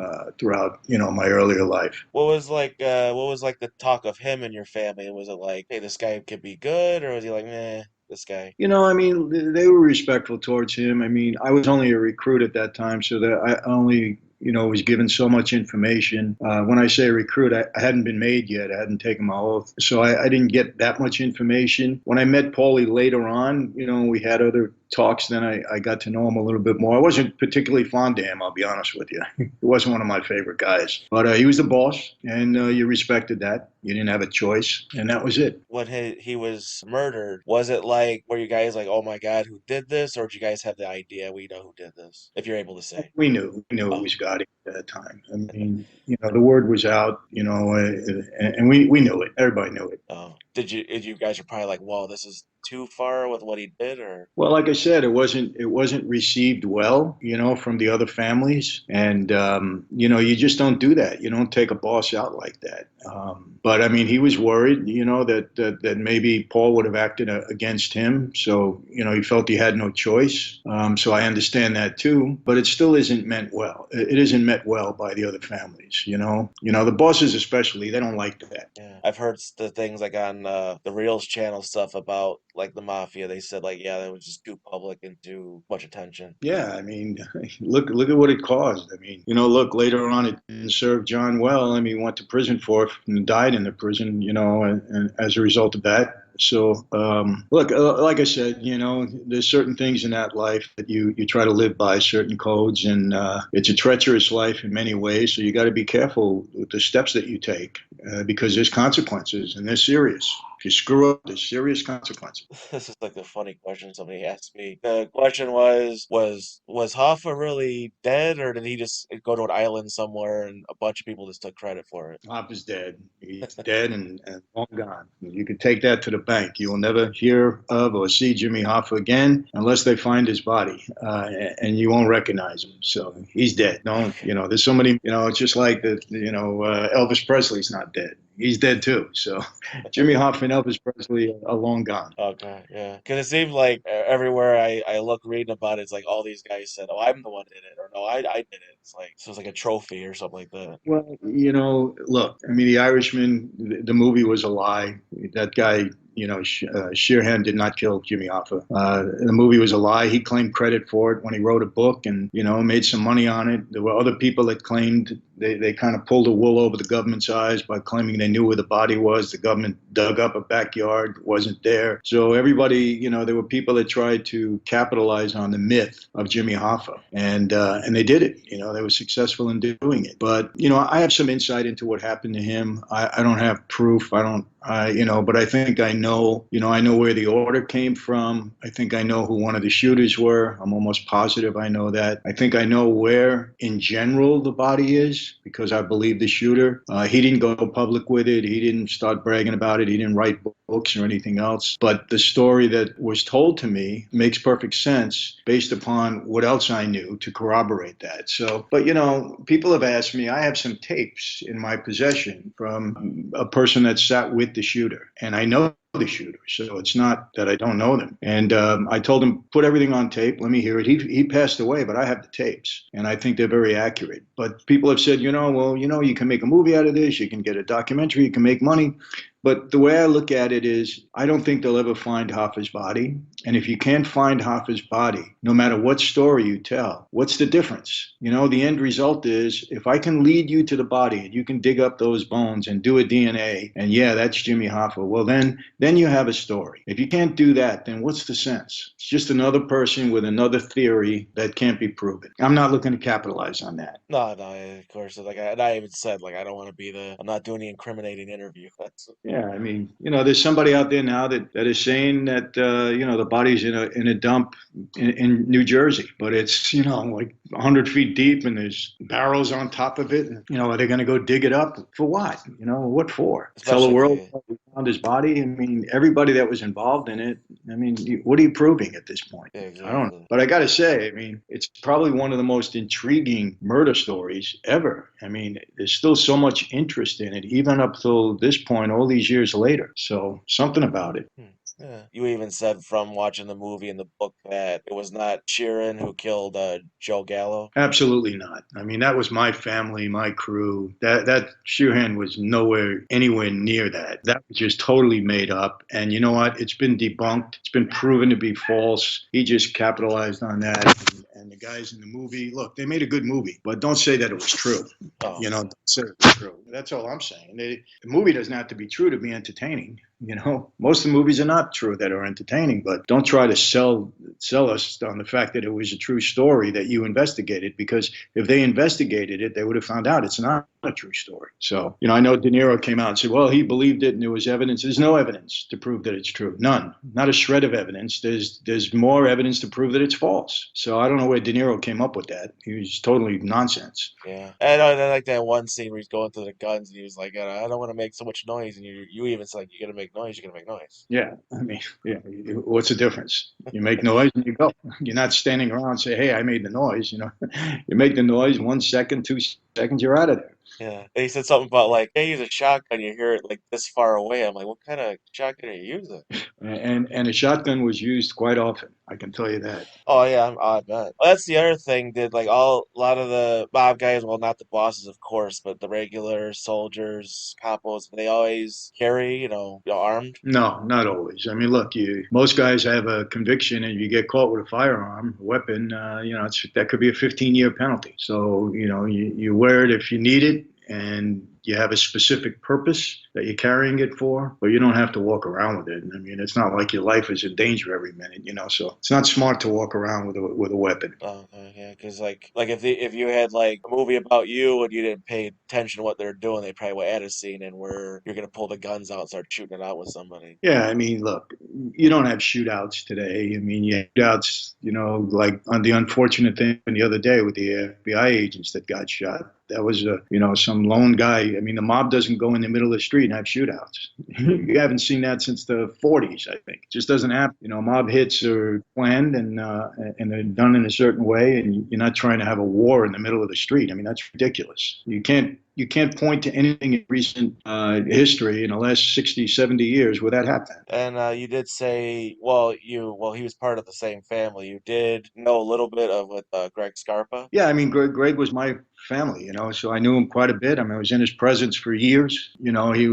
throughout my earlier life. What was like the talk of him and your family? Was it like, hey, this guy could be good, or was he like, meh, this guy? I mean, they were respectful towards him. I mean, I was only a recruit at that time, so that I only, was given so much information. When I say recruit, I hadn't been made yet. I hadn't taken my oath. So I didn't get that much information. When I met Paulie later on, we had other talks, then I got to know him a little bit more. I wasn't particularly fond of him, I'll be honest with you. He wasn't one of my favorite guys. But he was the boss, and you respected that. You didn't have a choice, and that was it. When he was murdered, was it like, were you guys like, oh my God, who did this? Or did you guys have the idea we know who did this? If you're able to say. We knew it Oh, was Gotti at that time. I mean, the word was out, and we knew it. Everybody knew it. oh. Did you guys are probably like, whoa, this is too far with what he did, or? Well, like I said, it wasn't received well, from the other families, and you just don't do that. You don't take a boss out like that. But I mean, he was worried, that maybe Paul would have acted against him, so he felt he had no choice. So I understand that too, but it still isn't meant well. It isn't met well by the other families. The bosses especially, they don't like that. Yeah, I've heard the things like on the Reels channel stuff about like the mafia. They said like, yeah, that was just too public and too much attention. Yeah, I mean, look at what it caused. I mean, look, later on it didn't serve John well. I mean, he went to prison for it and died in the prison, and as a result of that. So, look, like I said, there's certain things in that life that you try to live by, certain codes, and it's a treacherous life in many ways. So you got to be careful with the steps that you take because there's consequences, and they're serious. If you screw up, there's serious consequences. This is like the funny question somebody asked me. The question was Hoffa really dead, or did he just go to an island somewhere and a bunch of people just took credit for it? Pop is dead. He's dead and long gone. You can take that to the bank. You will never hear of or see Jimmy Hoffa again unless they find his body, and you won't recognize him. So he's dead. Don't There's so many. It's just like the. Elvis Presley's not dead. He's dead too. So Jimmy Hoffa and Elvis Presley are long gone. Okay, yeah. Because it seemed like everywhere I look reading about it, it's like all these guys said, "Oh, I'm the one who did it," or "No, I did it." It's like so it's like a trophy or something like that. Well, look, I mean, The Irishman, the movie was a lie. That guy, Sheeran did not kill Jimmy Hoffa. The movie was a lie. He claimed credit for it when he wrote a book and, made some money on it. There were other people that claimed they kind of pulled the wool over the government's eyes by claiming they knew where the body was. The government dug up a backyard, wasn't there. So everybody, there were people that tried to capitalize on the myth of Jimmy Hoffa, and they did it. They were successful in doing it. But I have some insight into what happened to him. I don't have proof. I don't. But I think I know. I know where the order came from. I think I know who one of the shooters were. I'm almost positive I know that. I think I know where, in general, the body is because I believe the shooter. He didn't go public with it. He didn't start bragging about it. He didn't write books or anything else. But the story that was told to me makes perfect sense based upon what else I knew to corroborate that. So, but people have asked me. I have some tapes in my possession from a person that sat with the shooter, and I know the shooter, so it's not that I don't know them. And I told him, put everything on tape. Let me hear it. He passed away, but I have the tapes, and I think they're very accurate. But people have said, you can make a movie out of this. You can get a documentary. You can make money. But the way I look at it is, I don't think they'll ever find Hoffa's body. And if you can't find Hoffa's body, no matter what story you tell, what's the difference? The end result is, if I can lead you to the body and you can dig up those bones and do a DNA, and yeah, that's Jimmy Hoffa, well, then you have a story. If you can't do that, then what's the sense? It's just another person with another theory that can't be proven. I'm not looking to capitalize on that. No, of course. I even said, I don't want to be I'm not doing the incriminating interview. Yeah, I mean, there's somebody out there now that is saying that the body's in a dump in New Jersey, but it's like 100 feet deep and there's barrels on top of it. Are they going to go dig it up for what? What for? Tell the Especially if world they, we found his body? I mean, everybody that was involved in it. I mean, what are you proving at this point? yeah, I don't know. exactly. But I got to say, I mean, it's probably one of the most intriguing murder stories ever. I mean, there's still so much interest in it, even up till this point, all these years later. So something about it. Hmm. Yeah. You even said from watching the movie and the book that it was not Sheeran who killed Joe Gallo. Absolutely not. I mean, that was my family, my crew. That Sheehan was anywhere near that. That was just totally made up. And you know what? It's been debunked. It's been proven to be false. He just capitalized on that. And the guys in the movie, look, they made a good movie, but don't say that it was true. Oh, Don't say it was true. That's all I'm saying. The movie doesn't have to be true to be entertaining. Most of the movies are not true that are entertaining, but don't try to sell us on the fact that it was a true story that you investigated, because if they investigated it, they would have found out it's not a true story. So, I know De Niro came out and said, well, he believed it and there was evidence. There's no evidence to prove that it's true. None. Not a shred of evidence. There's more evidence to prove that it's false. So I don't know where De Niro came up with that. He was totally nonsense. yeah. And I like that one scene where he's going through the guns and he was like, I don't want to make so much noise. And you even said, like, you're going to make noise, you're going to make noise. Yeah, I mean, yeah. What's the difference? You make noise and you go. You're not standing around and say, "Hey, I made the noise." You make the noise. 1 second, 2 seconds, you're out of there. Yeah. And he said something about, like, they use a shotgun, you hear it, like, this far away. I'm like, what kind of shotgun are you using? And a shotgun was used quite often. I can tell you that. Oh yeah, I bet. Well, that's the other thing. Did like a lot of the mob guys, well, not the bosses, of course, but the regular soldiers, capos, they always carry, armed. No, not always. I mean, look, most guys have a conviction, and you get caught with a firearm, a weapon. That could be a 15-year penalty. So you wear it if you need it, and you have a specific purpose that you're carrying it for, but you don't have to walk around with it. I mean, it's not like your life is in danger every minute, so it's not smart to walk around with a weapon. Oh, okay, yeah, because like if you had like a movie about you and you didn't pay attention to what they're doing, they probably would add a scene in where you're gonna pull the guns out and start shooting it out with somebody. Yeah, I mean, look, you don't have shootouts today. I mean, you have shootouts, like on the unfortunate thing the other day with the FBI agents that got shot. That was some lone guy. I mean, the mob doesn't go in the middle of the street and have shootouts. You haven't seen that since the 40s, I think. It just doesn't happen. Mob hits are planned and they're done in a certain way, and you're not trying to have a war in the middle of the street. I mean, that's ridiculous. You can't point to anything in recent history in the last 60, 70 years where that happened. And you did say, well, he was part of the same family. You did know a little bit of with Greg Scarpa. Yeah, I mean, Greg was my family, you know. So I knew him quite a bit. I mean, I was in his presence for years. You know, he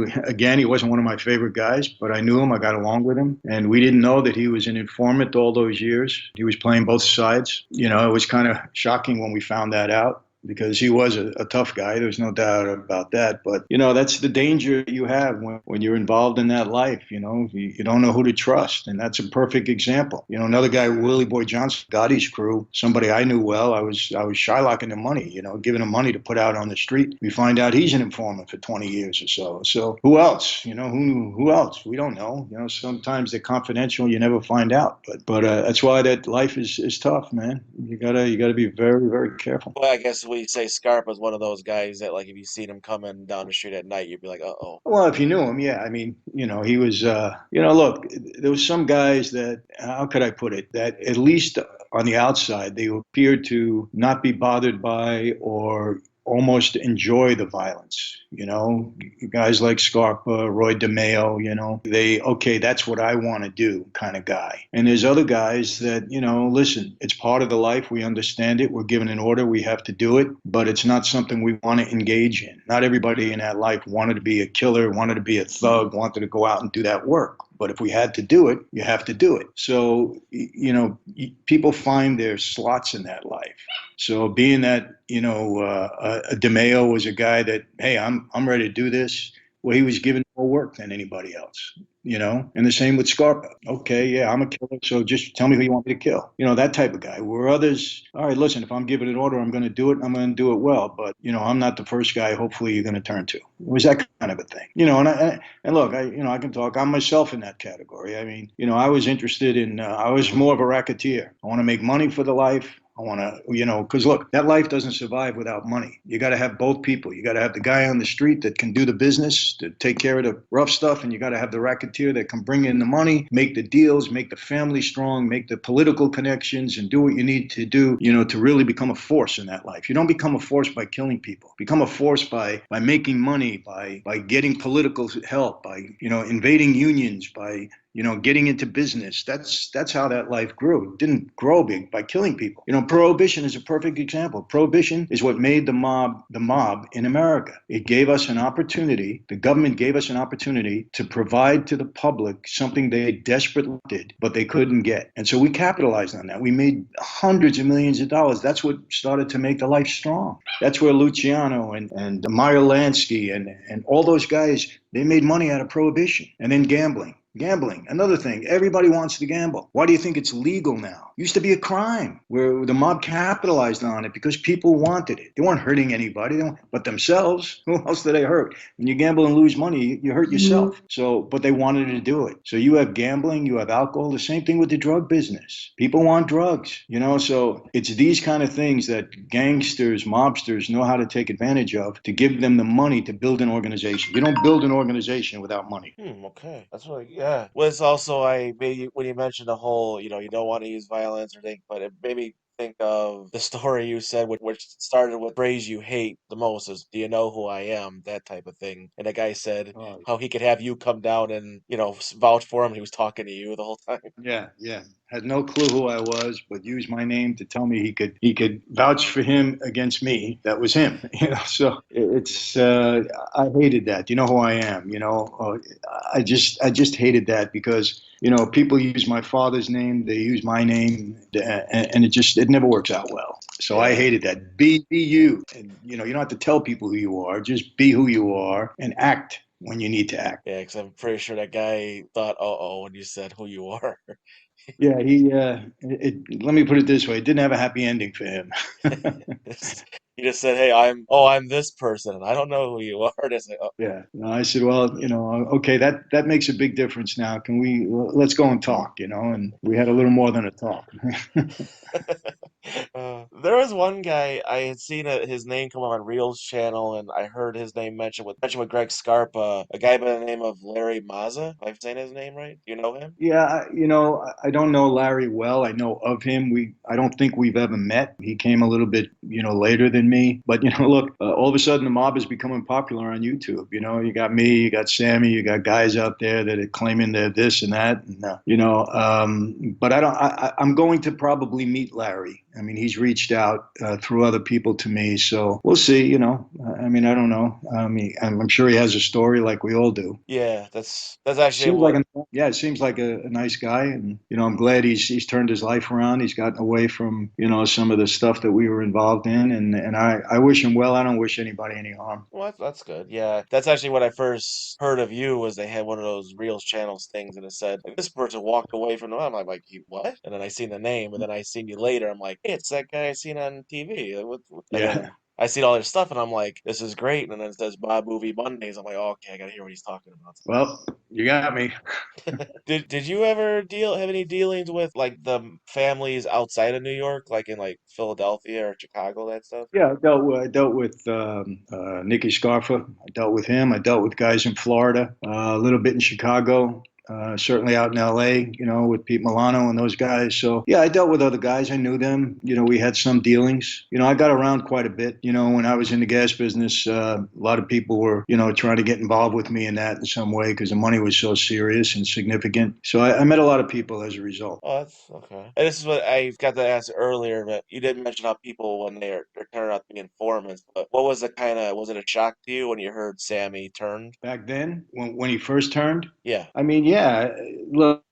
wasn't one of my favorite guys, but I knew him. I got along with him, and we didn't know that he was an informant all those years. He was playing both sides. You know, it was kind of shocking when we found that out, because he was a tough guy. There's no doubt about that. But, you know, that's the danger you have when you're involved in that life. You know, you don't know who to trust. And that's a perfect example. You know, another guy, Willie Boy Johnson, Gotti's crew, somebody I knew well. I was Shylocking him money, you know, giving him money to put out on the street. We find out he's an informant for 20 years or so. So who else? You know, who else? We don't know. You know, sometimes they're confidential. You never find out. But that's why that life is tough, man. You gotta be very, very careful. Well, I guess we say Scarpa's one of those guys that, like, if you seen him coming down the street at night, you'd be like, uh-oh. Well, if you knew him, yeah. I mean, you know, he was, you know, look, there was some guys that, how could I put it, that at least on the outside, they appeared to not be bothered by or almost enjoy the violence. You know, guys like Scarpa, Roy DeMeo, you know, okay, that's what I want to do kind of guy. And there's other guys that, you know, listen, it's part of the life. We understand it. We're given an order. We have to do it, but it's not something we want to engage in. Not everybody in that life wanted to be a killer, wanted to be a thug, wanted to go out and do that work. But if we had to do it, you have to do it. So, you know, people find their slots in that life. So being that, you know, DeMeo was a guy that, hey, I'm ready to do this. Well, he was given more work than anybody else, you know, and the same with Scarpa. Okay, yeah, I'm a killer, so just tell me who you want me to kill. You know, that type of guy. Where others, all right, listen, if I'm given an order, I'm going to do it, and I'm going to do it well. But, you know, I'm not the first guy hopefully you're going to turn to. It was that kind of a thing. You know, and look, I can talk. I'm myself in that category. I mean, you know, I was interested in, I was more of a racketeer. I want to make money for the life. I want to, you know, because look, that life doesn't survive without money. You got to have both people. You got to have the guy on the street that can do the business, to take care of the rough stuff, and you got to have the racketeer that can bring in the money, make the deals, make the family strong, make the political connections, and do what you need to do, you know, to really become a force in that life. You don't become a force by killing people. Become a force by making money, by getting political help, by, you know, invading unions, by, you know, getting into business. That's how that life grew. It didn't grow big by killing people. You know, Prohibition is a perfect example. Prohibition is what made the mob in America. It gave us an opportunity. The government gave us an opportunity to provide to the public something they desperately did, but they couldn't get. And so we capitalized on that. We made hundreds of millions of dollars. That's what started to make the life strong. That's where Luciano and Meyer Lansky and all those guys, they made money out of Prohibition. And then gambling. Gambling, another thing. Everybody wants to gamble. Why do you think it's legal now? It used to be a crime where the mob capitalized on it because people wanted it. They weren't hurting anybody but themselves. Who else did they hurt? When you gamble and lose money, you hurt yourself. So, but they wanted to do it. So you have gambling, you have alcohol, the same thing with the drug business. People want drugs, you know, so it's these kind of things that gangsters, mobsters know how to take advantage of to give them the money to build an organization. You don't build an organization without money. Okay. That's really, yeah. Well, it's also, maybe when you mentioned the whole, you know, you don't want to use violence or think, but it made me think of the story you said, which started with phrase you hate the most is, do you know who I am? That type of thing. And the guy said Oh, how he could have you come down and, you know, vouch for him. He was talking to you the whole time. yeah. Had no clue who I was, but used my name to tell me he could vouch for him against me. That was him, you know. So it's I hated that. You know who I am. You know, I just hated that because, you know, people use my father's name, they use my name, and it never works out well. So I hated that. Be you, and you know, you don't have to tell people who you are. Just be who you are and act when you need to act. Yeah, because I'm pretty sure that guy thought, uh-oh, when you said who you are. Yeah, let me put it this way, it didn't have a happy ending for him. He just said, hey, I'm this person, and I don't know who you are. And it's like, oh. Yeah. No, I said, well, you know, okay, that makes a big difference now. Let's go and talk, you know? And we had a little more than a talk. There was one guy I had seen his name come up on Reel's channel, and I heard his name mentioned with Greg Scarpa, a guy by the name of Larry Mazza. If I'm saying his name right? Do you know him? Yeah, you know, I don't know Larry well. I know of him. I don't think we've ever met. He came a little bit, you know, later than me. But, you know, look, all of a sudden the mob is becoming popular on YouTube. You know, you got me, you got Sammy, you got guys out there that are claiming they're this and that. And, you know, but I'm going to probably meet Larry I mean, he's reached out through other people to me. So we'll see, you know. I mean, I don't know. I mean, I'm sure he has a story like we all do. Yeah, that's actually Seems like what. yeah, it seems like a nice guy, and you know, I'm glad he's turned his life around. He's gotten away from you know some of the stuff that we were involved in, and I wish him well. I don't wish anybody any harm. Well, that's good. Yeah, that's actually what I first heard of you was they had one of those Reels channels things, and it said like, this person walked away from the. I'm like, what? And then I seen the name, and then I seen you later. I'm like, hey, it's that guy I seen on TV. And Yeah. then I seen all their stuff, and I'm like, this is great. And then it says Bob Movie Mondays. I'm like, oh, okay, I gotta hear what he's talking about. Well, you got me. Did you ever have any dealings with like the families outside of New York, like in like Philadelphia or Chicago, that stuff? Yeah, I dealt with Nicky Scarfa. I dealt with him. I dealt with guys in Florida, a little bit in Chicago, certainly out in L.A. You know, with Pete Milano and those guys. So yeah, I dealt with other guys. I knew them. You know, we had some dealings. You know, I got around quite a bit. You know, when I was in the gas business, a lot of people were you know trying to get involved with me in that in some way because the money was so serious and significant. So I met a lot of people as a result. Oh, that's okay. And this is what I got to ask earlier, but you did mention how people when they're turning out to be informants. But what was the kind of was it a shock to you when you heard Sammy turned? Back then, when he first turned, Yeah. I mean, yeah, look,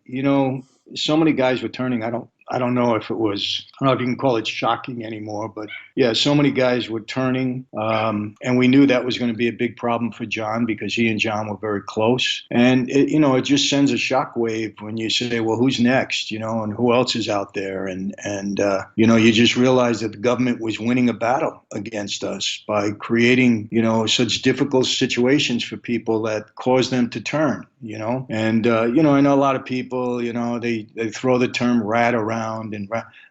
you know, so many guys were turning. I don't know if it was, I don't know if you can call it shocking anymore, but yeah, so many guys were turning. And we knew that was going to be a big problem for John because he and John were very close. And, you know, it just sends a shockwave when you say, well, who's next, you know, and who else is out there? You know, you just realize that the government was winning a battle against us by creating, you know, such difficult situations for people that caused them to turn, you know. And, you know, I know a lot of people, you know, they throw the term rat around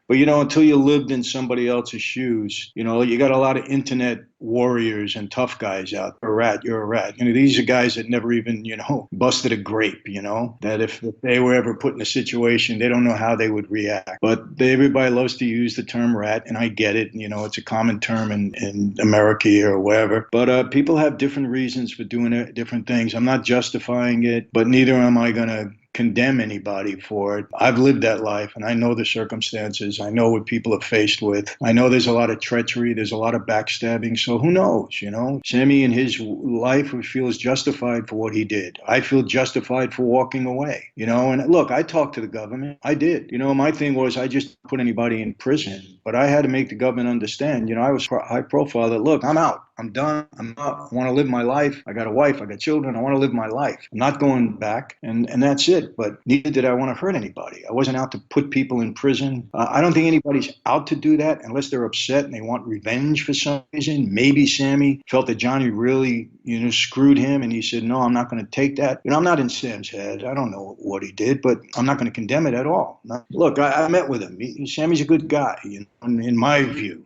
but you know until you lived in somebody else's shoes you know you got a lot of internet warriors and tough guys out there. You're a rat, you know, these are guys that never even you know busted a grape, you know, that if they were ever put in a situation they don't know how they would react, but everybody loves to use the term rat, and I get it, you know, it's a common term in America or wherever, but people have different reasons for doing it, different things. I'm not justifying it, but neither am I going to condemn anybody for it. I've lived that life and I know the circumstances. I know what people are faced with. I know there's a lot of treachery. There's a lot of backstabbing. So who knows, you know? Sammy in his life feels justified for what he did. I feel justified for walking away, you know? And look, I talked to the government. I did. You know, my thing was I just put anybody in prison, but I had to make the government understand, you know, I was high profile that, look, I'm out. I'm done. I'm out. I want to live my life. I got a wife. I got children. I want to live my life. I'm not going back. And that's it. But neither did I want to hurt anybody. I wasn't out to put people in prison. I don't think anybody's out to do that unless they're upset and they want revenge for some reason. Maybe Sammy felt that Johnny really, you know, screwed him and he said, no, I'm not going to take that. You know, I'm not in Sam's head. I don't know what he did, but I'm not going to condemn it at all. Look, I met with him. Sammy's a good guy, you know, in my view.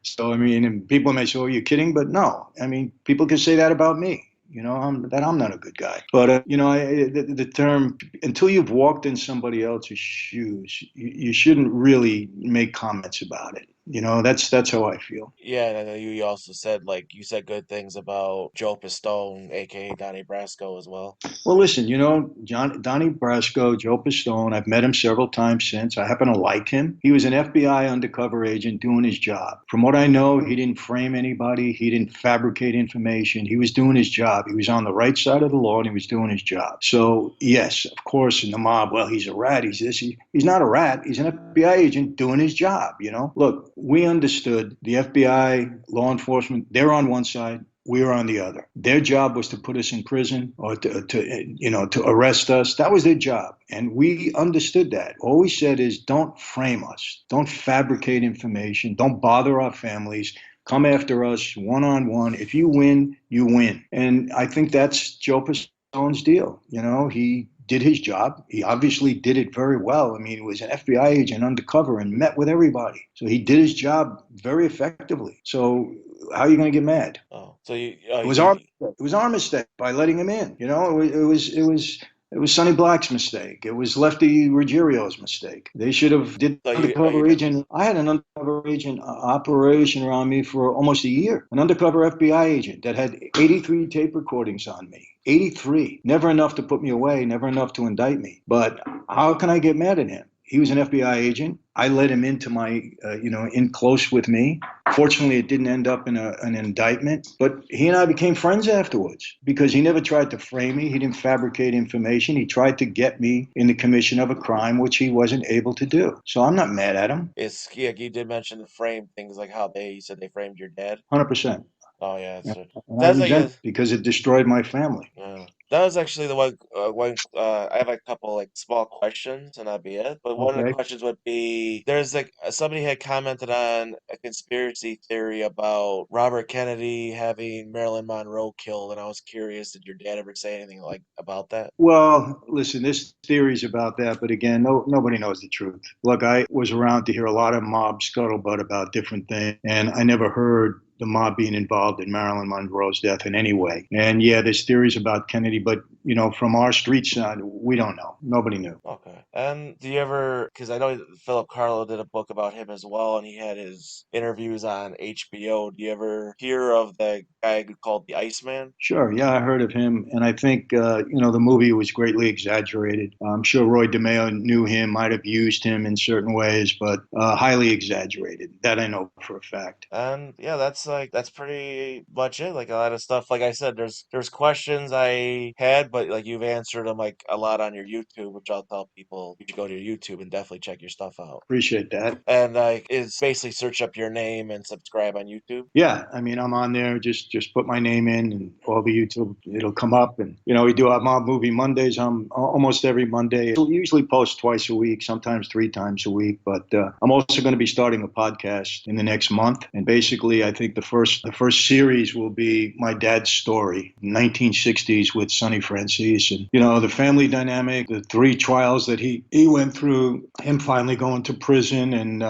So, I mean, and people may say, oh, you're kidding, but no. I mean, people can say that about me. You know, I'm not a good guy. But, you know, the term, until you've walked in somebody else's shoes, you shouldn't really make comments about it. You know, that's how I feel. Yeah, and I know you also said like you said good things about Joe Pistone, aka Donnie Brasco as well. Well, listen, you know, Donnie Brasco, Joe Pistone, I've met him several times since. I happen to like him. He was an FBI undercover agent doing his job. From what I know, he didn't frame anybody. He didn't fabricate information. He was doing his job. He was on the right side of the law and he was doing his job. So, yes, of course, in the mob, well, he's a rat. He's this. He's not a rat. He's an FBI agent doing his job, you know. Look, we understood the FBI, law enforcement, they're on one side. We were on the other. Their job was to put us in prison or to arrest us. That was their job. And we understood that. All we said is don't frame us. Don't fabricate information. Don't bother our families. Come after us one-on-one. If you win, you win. And I think that's Joe Pistone's deal. You know, he did his job. He obviously did it very well. I mean, he was an FBI agent undercover and met with everybody. So he did his job very effectively. So how are you going to get mad? Oh, so It was our mistake by letting him in. You know, it was Sonny Black's mistake. It was Lefty Ruggiero's mistake. They should have did so undercover agent. I had an undercover agent operation around me for almost a year. An undercover FBI agent that had 83 tape recordings on me. 83. Never enough to put me away. Never enough to indict me. But how can I get mad at him? He was an FBI agent. I let him into my, in close with me. Fortunately, it didn't end up in an indictment, but he and I became friends afterwards because he never tried to frame me. He didn't fabricate information. He tried to get me in the commission of a crime, which he wasn't able to do. So I'm not mad at him. It's yeah, you did mention the frame things like how you said they framed your dad. 100%. Oh yeah, And I that's like resent it because it destroyed my family. that was actually the one. I have a couple like small questions, and that'd be it. But one of the Okay. questions would be: there's like somebody had commented on a conspiracy theory about Robert Kennedy having Marilyn Monroe killed, and I was curious, did your dad ever say anything like about that? Well, listen, there's theories about that, but again, nobody knows the truth. Look, I was around to hear a lot of mob scuttlebutt about different things, and I never heard the mob being involved in Marilyn Monroe's death in any way. And yeah, there's theories about Kennedy, but from our street side, we don't know. Nobody knew. Okay. And do you ever, because I know Philip Carlo did a book about him as well, and he had his interviews on HBO. Do you ever hear of the guy called the Iceman? Sure, yeah, I heard of him, and I think the movie was greatly exaggerated. I'm sure Roy DeMeo knew him, might have used him in certain ways, but highly exaggerated. That I know for a fact. And yeah, that's pretty much it. Like a lot of stuff. Like I said, there's questions I had, but like you've answered them like a lot on your YouTube, which I'll tell people you should go to your YouTube and definitely check your stuff out. Appreciate that. And like it's basically search up your name and subscribe on YouTube. Yeah, I mean, I'm on there. Just put my name in, and all the YouTube, it'll come up. And we do our Mob Movie Mondays. I'm almost every Monday. I'll usually post twice a week, sometimes 3 times a week. But I'm also going to be starting a podcast in the next month. And basically, I think the first series will be my dad's story, 1960s with Sonny Francis, and the family dynamic, the 3 trials that he went through, him finally going to prison, and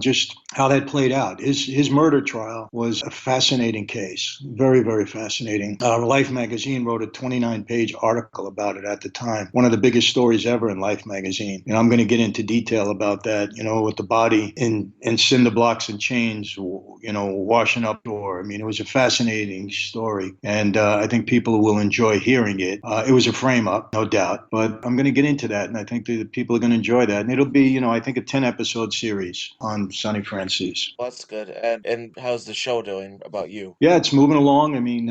just how that played out. His murder trial was a fascinating case, very, very fascinating. Life magazine wrote a 29-page article about it at the time, one of the biggest stories ever in Life magazine. And I'm going to get into detail about that, with the body in cinder blocks and chains, washing up door. I mean, it was a fascinating story, and I think people will enjoy hearing it. It was a frame up, no doubt, but I'm going to get into that, and I think the people are going to enjoy that. And it'll be, I think a 10-episode series on Sonny Francis. Well, that's good. And how's the show doing about you? Yeah, it's moving along. I mean,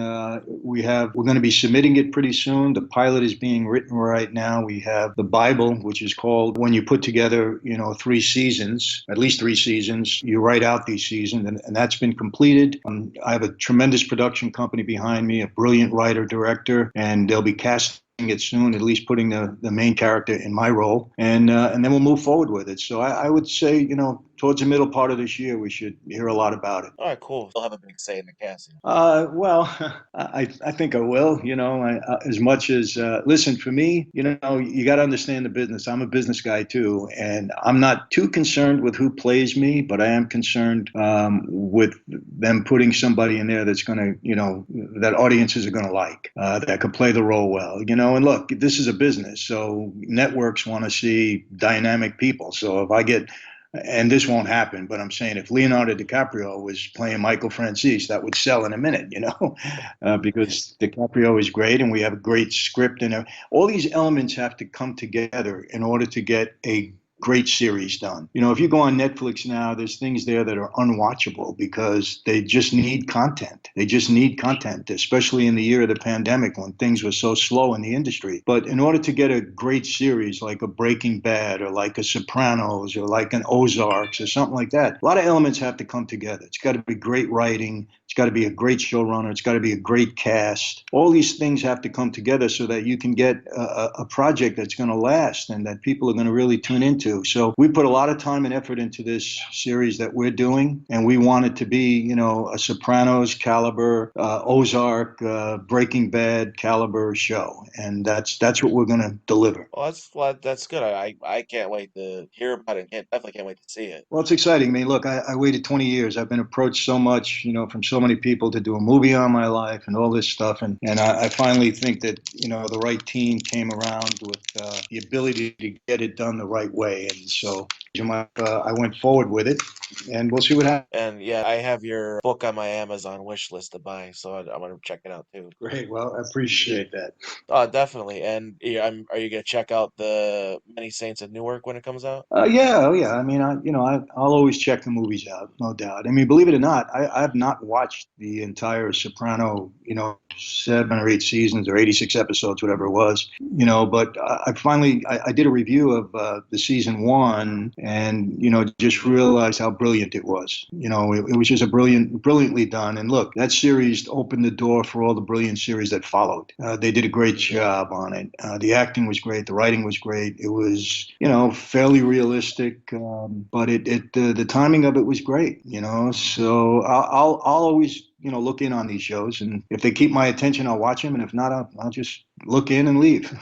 we're going to be submitting it pretty soon. The pilot is being written right now. We have the Bible, which is called when you put together, 3 seasons, at least 3 seasons, you write out these seasons, and that's been completed. I have a tremendous production company behind me, a brilliant writer, director, and they'll be casting it soon, at least putting the main character in my role, and then we'll move forward with it. So I would say, towards the middle part of this year, we should hear a lot about it. All right, cool. Still have a big say in the casting. Well, I think I will. As much as listen, for me, you got to understand the business. I'm a business guy too, and I'm not too concerned with who plays me, but I am concerned with them putting somebody in there that's going to, that audiences are going to like, that could play the role well. And look, this is a business, so networks want to see dynamic people. So if I get and this won't happen, but I'm saying if Leonardo DiCaprio was playing Michael Francis, that would sell in a minute, because DiCaprio is great and we have a great script, and all these elements have to come together in order to get a great series done. If you go on Netflix now, there's things there that are unwatchable because they just need content. They just need content, especially in the year of the pandemic when things were so slow in the industry. But in order to get a great series like a Breaking Bad or like a Sopranos or like an Ozarks or something like that, a lot of elements have to come together. It's got to be great writing. It's got to be a great showrunner. It's got to be a great cast. All these things have to come together so that you can get a project that's going to last and that people are going to really tune into. So we put a lot of time and effort into this series that we're doing, and we want it to be, a Sopranos caliber, Ozark, Breaking Bad caliber show, and that's what we're going to deliver. Well, that's good. I can't wait to hear about it. Definitely can't wait to see it. Well, it's exciting. I mean, look, I waited 20 years. I've been approached so much, from so many people to do a movie on my life and all this stuff. And I finally think that, the right team came around with the ability to get it done the right way. And so I went forward with it, and we'll see what happens. And yeah, I have your book on my Amazon wish list to buy, so I'm gonna check it out too. Great. Well, I appreciate that. Definitely. And yeah, are you gonna check out the Many Saints of Newark when it comes out? Yeah, oh yeah. I mean, I'll always check the movies out, no doubt. I mean, believe it or not, I've not watched the entire Soprano, 7 or 8 seasons or 86 episodes, whatever it was, But I did a review of the season one, and just realized how brilliant it was. It was just brilliantly done. And look, that series opened the door for all the brilliant series that followed. They did a great job on it. The acting was great. The writing was great. It was, fairly realistic, but the timing of it was great. So I'll always look in on these shows, and if they keep my attention, I'll watch them, and if not, I'll just look in and leave.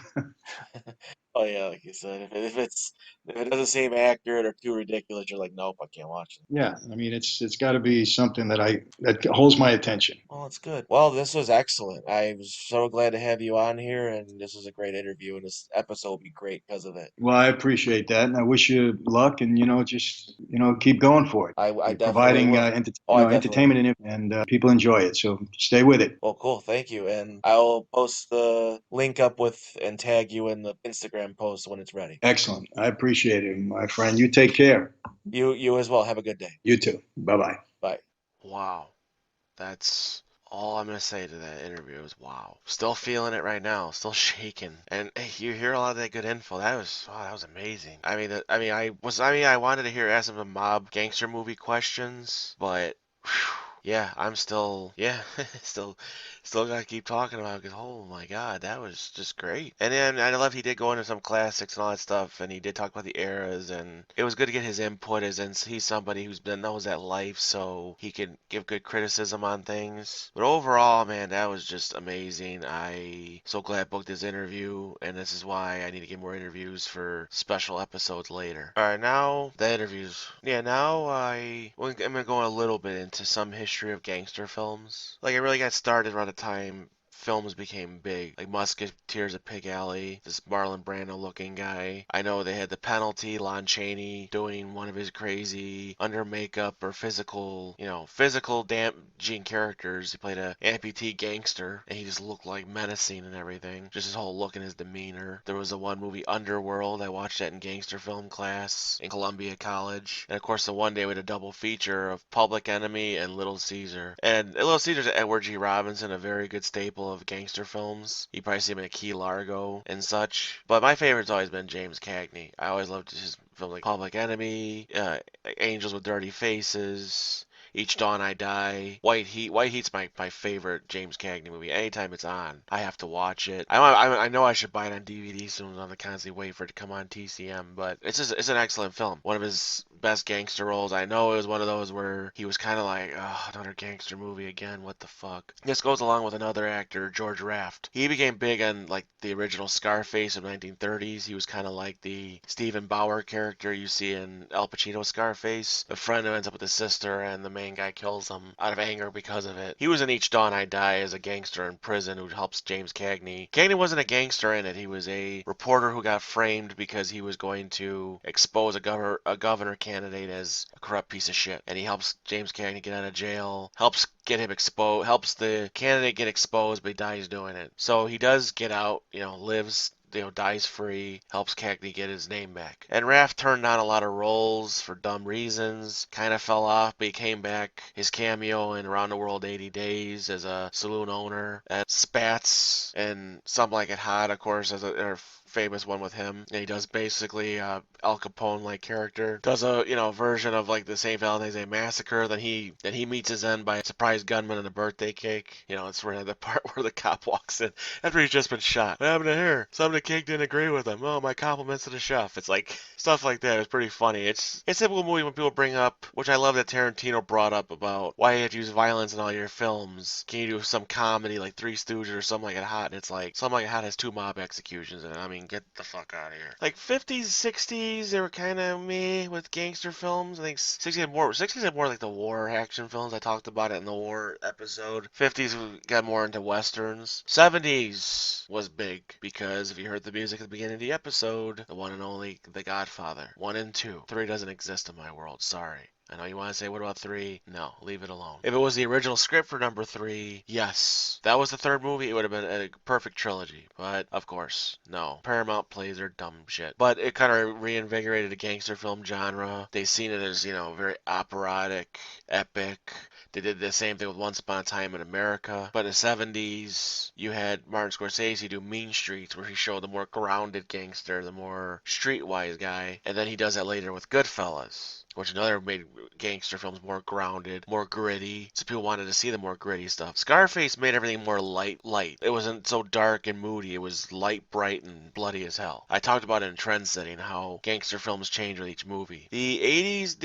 Oh yeah, like you said, if it doesn't seem accurate or too ridiculous, you're like, nope, I can't watch it. Yeah, I mean, it's got to be something that holds my attention. Well, it's good. Well, this was excellent. I was so glad to have you on here, and this was a great interview, and this episode will be great because of it. Well, I appreciate that, and I wish you luck, and just keep going for it. I You're definitely providing will. Oh, I definitely will. entertainment, and people enjoy it, so stay with it. Well, cool. Thank you. And I'll post the link up with and tag you in the Instagram post when it's ready. Excellent. I appreciate it, my friend. You take care. You as well. Have a good day. You too. Bye bye. Bye. Wow. That's all I'm gonna say to that interview is wow. Still feeling it right now, still shaking. And hey, you hear a lot of that good info. That was amazing. I wanted to ask him some mob gangster movie questions, but whew, yeah, I'm still still gotta keep talking about it because oh my god, that was just great. And then I love he did go into some classics and all that stuff, and he did talk about the eras, and it was good to get his input as in he's somebody who's been knows that life, so he can give good criticism on things. But overall, man, that was just amazing. I so glad I booked this interview, and this is why I need to get more interviews for special episodes later. All right, now the interviews. Yeah, now I'm gonna go a little bit into some history of gangster films. Like I really got started around the time films became big, like Musketeers of Pig Alley, this Marlon Brando looking guy. I know they had The Penalty, Lon Chaney doing one of his crazy under makeup or physical damaging characters. He played a amputee gangster, and he just looked like menacing and everything. Just his whole look and his demeanor. There was the one movie Underworld. I watched that in gangster film class in Columbia College. And of course, the one day we had a double feature of Public Enemy and Little Caesar. And Little Caesar's Edward G. Robinson, a very good staple of gangster films. You probably see him in Key Largo and such. But my favorite's always been James Cagney. I always loved his films like Public Enemy, Angels with Dirty Faces, Each Dawn I Die. White Heat. White Heat's my favorite James Cagney movie. Anytime it's on, I have to watch it. I know I should buy it on DVD soon. I'm constantly waiting for it to come on TCM, but it's an excellent film. One of his best gangster roles. I know it was one of those where he was kind of like, oh, another gangster movie again. What the fuck? This goes along with another actor, George Raft. He became big on like the original Scarface of 1930s. He was kind of like the Stephen Bauer character you see in Al Pacino's Scarface. The friend who ends up with his sister, and the main guy kills him out of anger because of it. He was in Each Dawn I Die as a gangster in prison who helps James Cagney. Cagney wasn't a gangster in it. He was a reporter who got framed because he was going to expose a governor candidate as a corrupt piece of shit. And he helps James Cagney get out of jail, helps get him exposed, helps the candidate get exposed, but he dies doing it. So he does get out, lives, dies free, helps Cagney get his name back. And Raft turned down a lot of roles for dumb reasons, kind of fell off, but he came back. His cameo in Around the World 80 Days as a saloon owner at Spats, and Something Like It Hot, of course, as a famous one with him. And he does basically Al Capone-like character. Does a version of like the St. Valentine's Day Massacre. Then he meets his end by a surprise gunman and a birthday cake. It's where the part where the cop walks in after he's just been shot. What happened to her? Some of the cake didn't agree with him. Oh, my compliments to the chef. It's like stuff like that. It's pretty funny. It's a typical movie when people bring up, which I love that Tarantino brought up about why you have to use violence in all your films. Can you do some comedy like Three Stooges or Something Like It Hot? And it's like Something Like It Hot has 2 mob executions in it. I mean, get the fuck out of here. Like 50s, 60s, they were kind of meh with gangster films. I think 60s had more like the war action films. I talked about it in the war episode. 50s we got more into westerns. 70s. was big because if you heard the music at the beginning of the episode, the one and only The Godfather. 1 and 2. 3 doesn't exist in my world, sorry. I know you want to say, what about 3? No, leave it alone. If it was the original script for number 3, yes. That was the third movie, it would have been a perfect trilogy. But, of course, no. Paramount plays their dumb shit. But it kind of reinvigorated the gangster film genre. They seen it as, very operatic, epic. They did the same thing with Once Upon a Time in America. But in the 70s, you had Martin Scorsese do Mean Streets, where he showed the more grounded gangster, the more streetwise guy. And then he does that later with Goodfellas, which another made gangster films more grounded, more gritty. So people wanted to see the more gritty stuff. Scarface made everything more light. It wasn't so dark and moody. It was light, bright, and bloody as hell. I talked about it in Trend Setting, how gangster films change with each movie. The 80s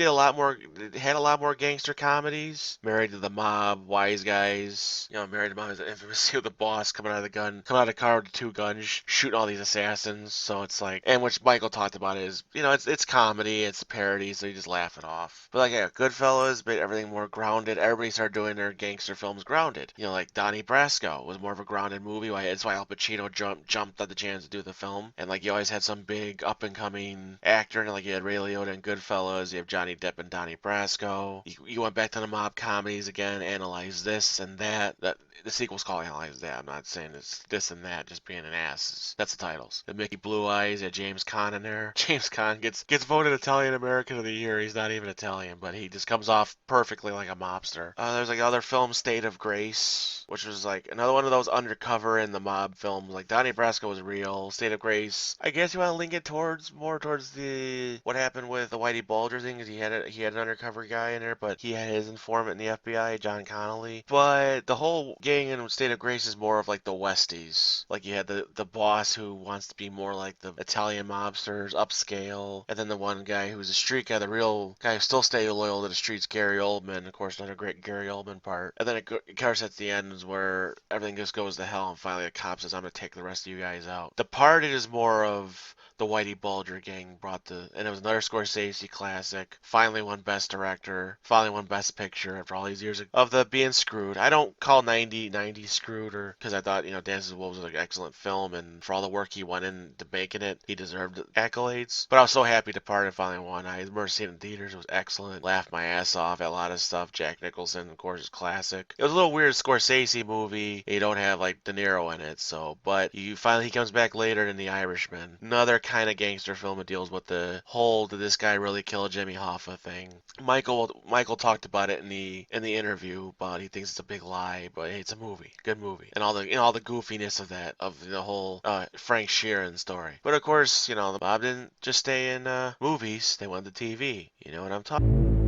had a lot more gangster comedies. Married to the Mob, Wise Guys. Married to the Mob is infamous with the boss coming out of the car with 2 guns, shooting all these assassins. So it's like, and which Michael talked about is, it's comedy, it's parody, so you just laugh it off. But like, yeah, Goodfellas made everything more grounded. Everybody started doing their gangster films grounded. Like Donnie Brasco was more of a grounded movie. That's why Al Pacino jumped at the chance to do the film. And like, you always had some big up and coming actor, and like you had Ray Liotta in Goodfellas, you have Johnny Depp and Donnie Brasco. You went back to the mob comedies again, Analyze This and That. The sequel's called Analyze That. I'm not saying it's this and that, just being an ass. That's the titles. The Mickey Blue Eyes, James Caan in there. James Caan gets voted Italian American of the Year. He's not even Italian, but he just comes off perfectly like a mobster. There's like other film, State of Grace, which was like another one of those undercover in the mob films. Like Donnie Brasco was real. State of Grace, I guess you want to link it more towards the what happened with the Whitey Bulger thing, because he had an undercover guy in there, but he had his informant in the FBI, John Connolly. But the whole gang in State of Grace is more of like the Westies. Like you had the boss who wants to be more like the Italian mobsters, upscale, and then the one guy who's a street guy, the real guy who still stay loyal to the streets, Gary Oldman. Of course, another great Gary Oldman part. And then of course at the end is where everything just goes to hell, and finally the cop says, "I'm gonna take the rest of you guys out." The part is more of the Whitey Bulger gang and it was another Scorsese classic. Finally won Best Director, finally won Best Picture after all these years of the being screwed. I don't call 90 screwed, or because I thought, Dances with Wolves was an excellent film, and for all the work he went into making it, he deserved accolades. But I was so happy Departed finally won. I remember seeing it in theaters. It was excellent. Laughed my ass off at a lot of stuff. Jack Nicholson, of course, is classic. It was a little weird Scorsese movie. You don't have like De Niro in it, but he comes back later in The Irishman. Another kind of gangster film that deals with the whole "did this guy really kill Jimmy Hoffa" thing. Michael talked about it in the interview, but he thinks it's a big lie. But hey, it's a movie, good movie, and all the goofiness of the whole Frank Sheeran story. But of course, the mob didn't just stay in movies; they went to TV. You know what I'm talking.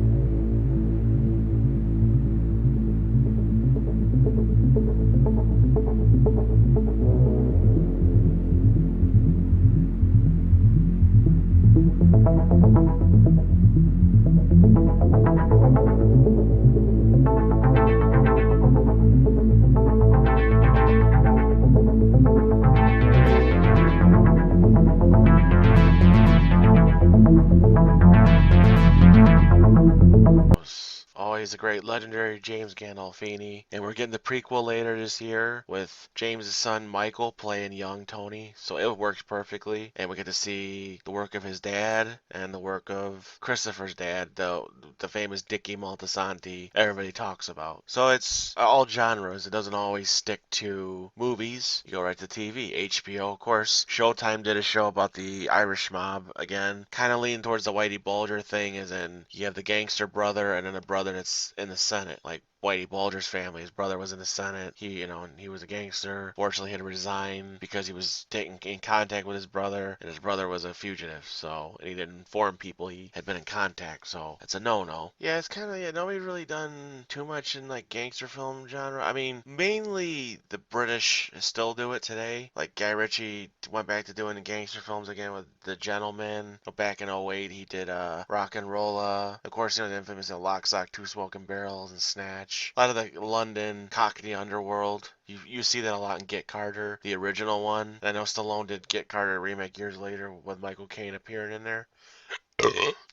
Always a great legendary James Gandolfini. And we're getting the prequel later this year with James' son Michael playing young Tony. So it works perfectly. And we get to see the work of his dad and the work of Christopher's dad, the famous Dickie Moltisanti everybody talks about. So it's all genres. It doesn't always stick to movies. You go right to TV. HBO, of course. Showtime did a show about the Irish mob again. Kind of leaning towards the Whitey Bulger thing, as in you have the gangster brother and then a brother that's in the Senate. Like Whitey Bulger's family. His brother was in the Senate. He was a gangster. Fortunately, he had to resign because he was in contact with his brother, and his brother was a fugitive. So, and he didn't inform people he had been in contact. So, it's a no-no. Yeah, it's kind of, nobody's really done too much in, like, gangster film genre. I mean, mainly the British still do it today. Like, Guy Ritchie went back to doing the gangster films again with The Gentleman. Back in '08, he did Rock and Rolla. Of course, the infamous Lock, Stock, Two Smoking Barrels and Snatch. A lot of the London Cockney underworld. You see that a lot in Get Carter, the original one. I know Stallone did Get Carter remake years later with Michael Caine appearing in there.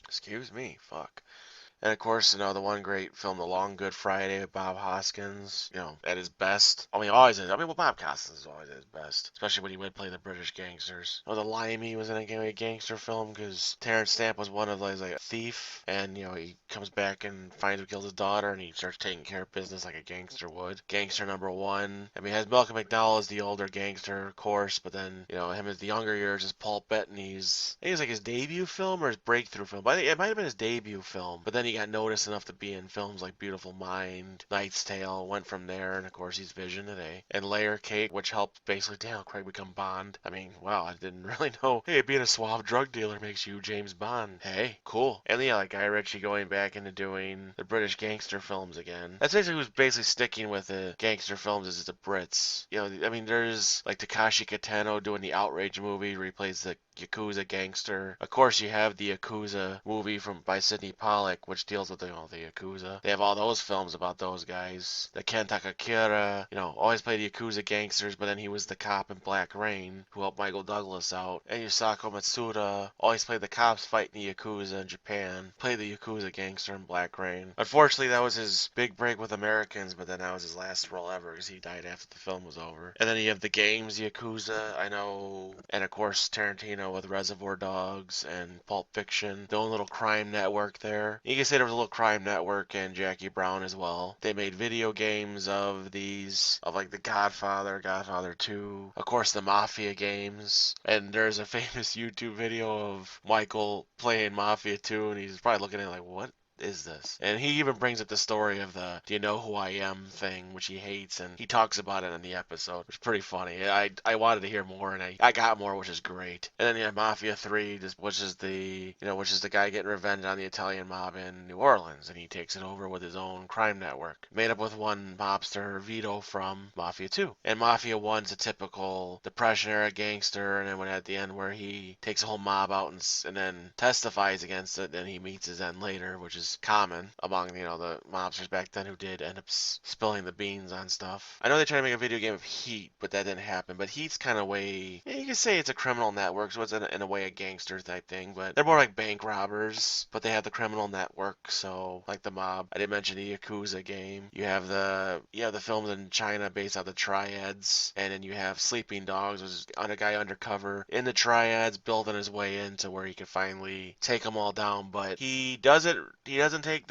Excuse me, fuck. And of course, the one great film, The Long Good Friday with Bob Hoskins, at his best. I mean, always is. I mean, well, Bob Hoskins is always at his best, especially when he would play the British gangsters. The Limey was in a gangster film because Terrence Stamp was one of those, like a thief, and, he comes back and finds who killed his daughter, and he starts taking care of business like a gangster would. Gangster #1. I mean, it has Malcolm McDowell as the older gangster, of course, but then, him as the younger years is Paul Bettany's, I think it was like his debut film or his breakthrough film. But I think it might have been his debut film. But then he got noticed enough to be in films like Beautiful Mind, Knight's Tale, went from there, and of course he's Vision today. And Layer Cake, which helped basically Daniel Craig become Bond. I mean, wow, I didn't really know. Hey, being a suave drug dealer makes you James Bond. Hey, cool. And yeah, like Guy Ritchie going back into doing the British gangster films again. That's basically who's basically sticking with the gangster films is the Brits. I mean, there's like Takashi Kitano doing the Outrage movie where he plays the Yakuza gangster. Of course, you have the Yakuza movie by Sidney Pollack, which deals with the Yakuza. They have all those films about those guys. The Ken Takakura, always played the Yakuza gangsters, but then he was the cop in Black Rain who helped Michael Douglas out. And Yusako Matsuda always played the cops fighting the Yakuza in Japan. Played the Yakuza gangster in Black Rain. Unfortunately, that was his big break with Americans, but then that was his last role ever because he died after the film was over. And then you have the games, Yakuza, I know, and of course Tarantino with Reservoir Dogs and Pulp Fiction, their own little crime network there. You can say there was a little crime network and Jackie Brown as well. They made video games of these, of like The Godfather, Godfather 2, of course the Mafia games, and there's a famous YouTube video of Michael playing Mafia 2 and he's probably looking at it like, what is this? And he even brings up the story of the "Do you know who I am" thing, which he hates, and he talks about it in the episode, which is pretty funny. I wanted to hear more, and I got more, which is great. And then you have Mafia 3, which is the guy getting revenge on the Italian mob in New Orleans, and he takes it over with his own crime network, made up with one mobster, Vito, from Mafia 2. And Mafia 1's a typical Depression era gangster, and then when at the end where he takes a whole mob out and then testifies against it, then he meets his end later, which is common among the mobsters back then who did end up spilling the beans on stuff. I know they tried to make a video game of Heat, but that didn't happen. But Heat's kind of you can say it's a criminal network, so it's in a way a gangster type thing, but they're more like bank robbers, but they have the criminal network, so like the mob. I didn't mention the Yakuza game. You have the films in China based on the Triads, and then you have Sleeping Dogs, which is a guy undercover in the Triads building his way into where he can finally take them all down, but he doesn't take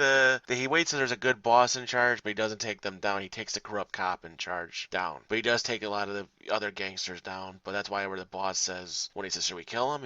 he waits till there's a good boss in charge, but he doesn't take them down. He takes the corrupt cop in charge down. But he does take a lot of the other gangsters down. But that's why where the boss says, when he says, should we kill him?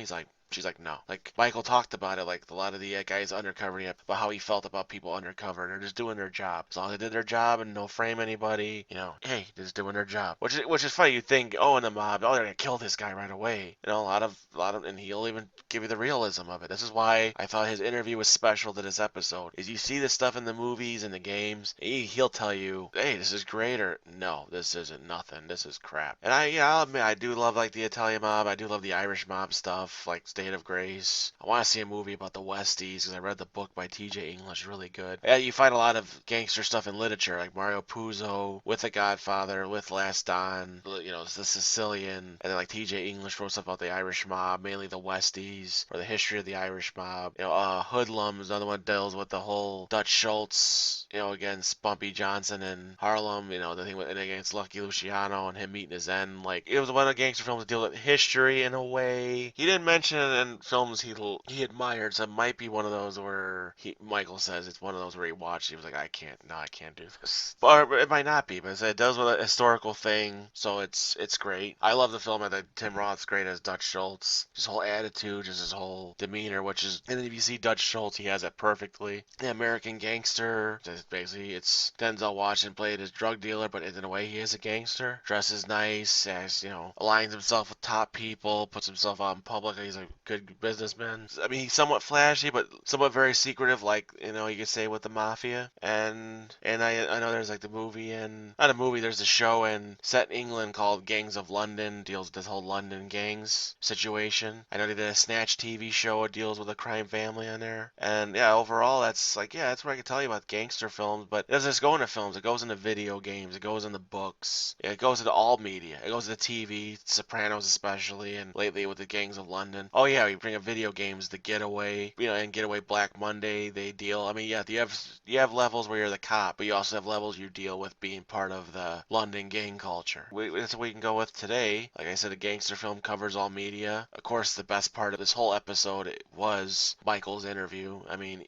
She's like, no. Like, Michael talked about it, like, a lot of the guys undercover, about how he felt about people undercover. They're just doing their job. As long as they did their job and don't frame anybody, hey, just doing their job. Which is funny. You think, in the mob, they're going to kill this guy right away. A lot of, and he'll even give you the realism of it. This is why I thought his interview was special to this episode. Is you see this stuff in the movies and the games, he'll tell you, hey, this is great, or no, this isn't nothing. This is crap. And I'll admit, I do love, like, the Italian mob. I do love the Irish mob stuff, like State of Grace. I want to see a movie about the Westies because I read the book by T.J. English, really good. Yeah, you find a lot of gangster stuff in literature, like Mario Puzo with The Godfather, with Last Don, The Sicilian, and then like T.J. English wrote stuff about the Irish mob, mainly the Westies, or the history of the Irish mob. Hoodlum is another one that deals with the whole Dutch Schultz, against Bumpy Johnson in Harlem, the thing against Lucky Luciano and him meeting his end. Like, it was one of the gangster films that deal with history in a way. He didn't mention it in films he admired, so it might be one of those where Michael says it's one of those where he watched, he was like, I can't do this. Or it might not be, but it does with a historical thing, so it's great. I love the film. I think Tim Roth's great as Dutch Schultz. His whole attitude, just his whole demeanor, and then if you see Dutch Schultz, he has it perfectly. The American Gangster, basically, it's Denzel Washington played as drug dealer, but in a way he is a gangster. Dresses nice, aligns himself with top people, puts himself out in public. He's a good businessman. I mean, he's somewhat flashy, but somewhat very secretive, like, you could say with the Mafia. And I know there's like the movie not a movie, there's a show set in England called Gangs of London, deals with this whole London gangs situation. I know they did a Snatch TV show, it deals with a crime family on there. And yeah, overall, that's what I can tell you about gangster films, but it doesn't just go into films, it goes into video games, it goes into books, it goes into all media, it goes into TV, Sopranos especially, and lately with the Gangs of London. Oh yeah, we bring up video games, The Getaway, and Getaway Black Monday, they deal. I mean, yeah, you have levels where you're the cop, but you also have levels you deal with being part of the London gang culture. That's what we can go with today. Like I said, a gangster film covers all media. Of course, the best part of this whole episode was Michael's interview. I mean,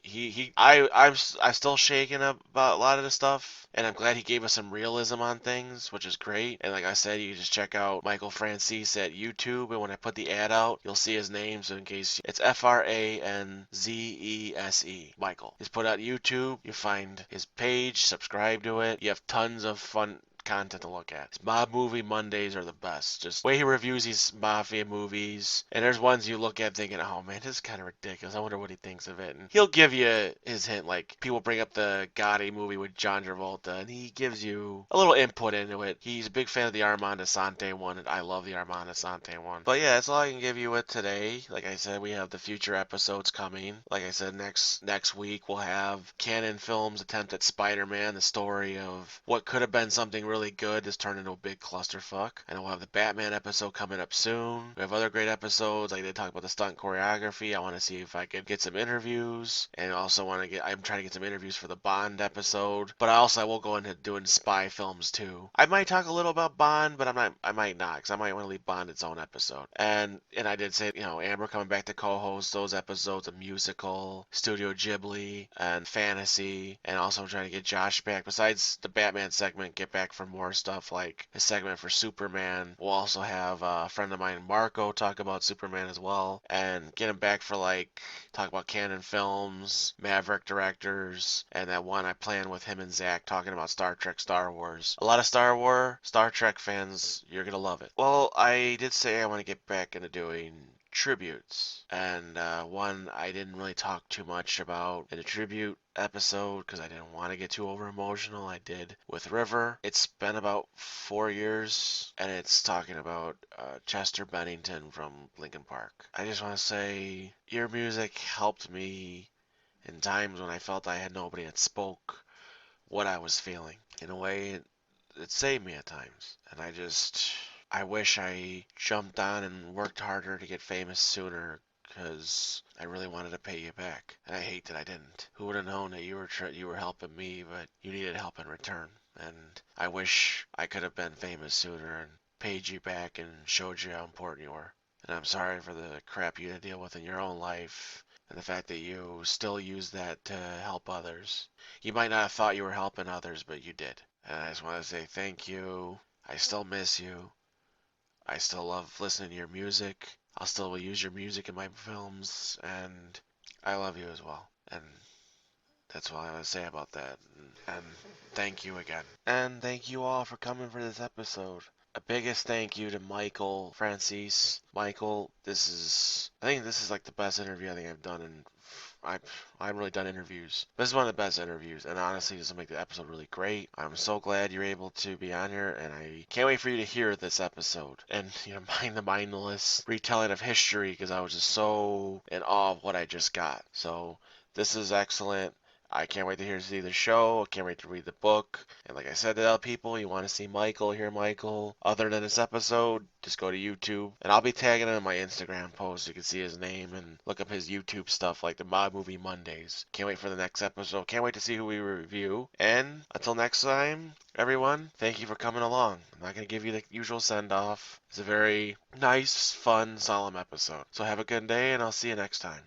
I'm still shaken up about a lot of the stuff, and I'm glad he gave us some realism on things, which is great. And like I said, you can just check out Michael Franzese at YouTube, and when I put the ad out, you'll see his name. So in case it's Franzese, Michael. He's put out YouTube. You find his page, subscribe to it. You have tons of fun content to look at. His Mob Movie Mondays are the best. Just the way he reviews these mafia movies. And there's ones you look at thinking, oh man, this is kind of ridiculous. I wonder what he thinks of it. And he'll give you his hint. Like people bring up the Gotti movie with John Travolta, and he gives you a little input into it. He's a big fan of the Armand Assante one, and I love the Armand Assante one. But yeah, that's all I can give you with today. Like I said, we have the future episodes coming. Like I said, next week we'll have Canon Films' attempt at Spider-Man, the story of what could have been something really good has turned into a big clusterfuck. And we'll have the Batman episode coming up soon. We have other great episodes. I did talk about the stunt choreography. I want to see if I could get some interviews, and also I'm trying to get some interviews for the Bond episode. But I will go into doing spy films too. I might talk a little about Bond, but I might not, because I might want to leave Bond its own episode. And I did say, Amber coming back to co-host those episodes, a musical, Studio Ghibli, and fantasy, and also I'm trying to get Josh back. Besides the Batman segment, get back for more stuff like his segment for Superman. We'll also have a friend of mine, Marco, talk about Superman as well, and get him back for talk about Canon Films, Maverick directors, and that one I planned with him and Zach talking about Star Trek, Star Wars. A lot of Star Trek fans, you're gonna love it. Well, I did say I want to get back into doing tributes, and one I didn't really talk too much about in a tribute episode because I didn't want to get too over emotional. I did with River. It's been about 4 years, and it's talking about Chester Bennington from Linkin Park. I just want to say your music helped me in times when I felt I had nobody that spoke what I was feeling. In a way, it saved me at times, and I wish I jumped on and worked harder to get famous sooner, because I really wanted to pay you back, and I hate that I didn't. Who would have known that you were helping me, but you needed help in return? And I wish I could have been famous sooner and paid you back and showed you how important you were. And I'm sorry for the crap you had to deal with in your own life, and the fact that you still use that to help others. You might not have thought you were helping others, but you did. And I just want to say thank you. I still miss you. I still love listening to your music. I'll still use your music in my films, and I love you as well. And that's all I want to say about that. And thank you again. And thank you all for coming for this episode. A biggest thank you to Michael Franzese. Michael, I think this is like the best interview I think I've done in I haven't really done interviews. This is one of the best interviews, and honestly, this will make the episode really great. I'm so glad you're able to be on here, and I can't wait for you to hear this episode. And, mind the mindless retelling of history, because I was just so in awe of what I just got. So, this is excellent. I can't wait to see the show. I can't wait to read the book. And like I said to other people, you want to see Michael, hear Michael, other than this episode, just go to YouTube. And I'll be tagging him in my Instagram post so you can see his name and look up his YouTube stuff like the Mob Movie Mondays. Can't wait for the next episode. Can't wait to see who we review. And until next time, everyone, thank you for coming along. I'm not going to give you the usual send-off. It's a very nice, fun, solemn episode. So have a good day, and I'll see you next time.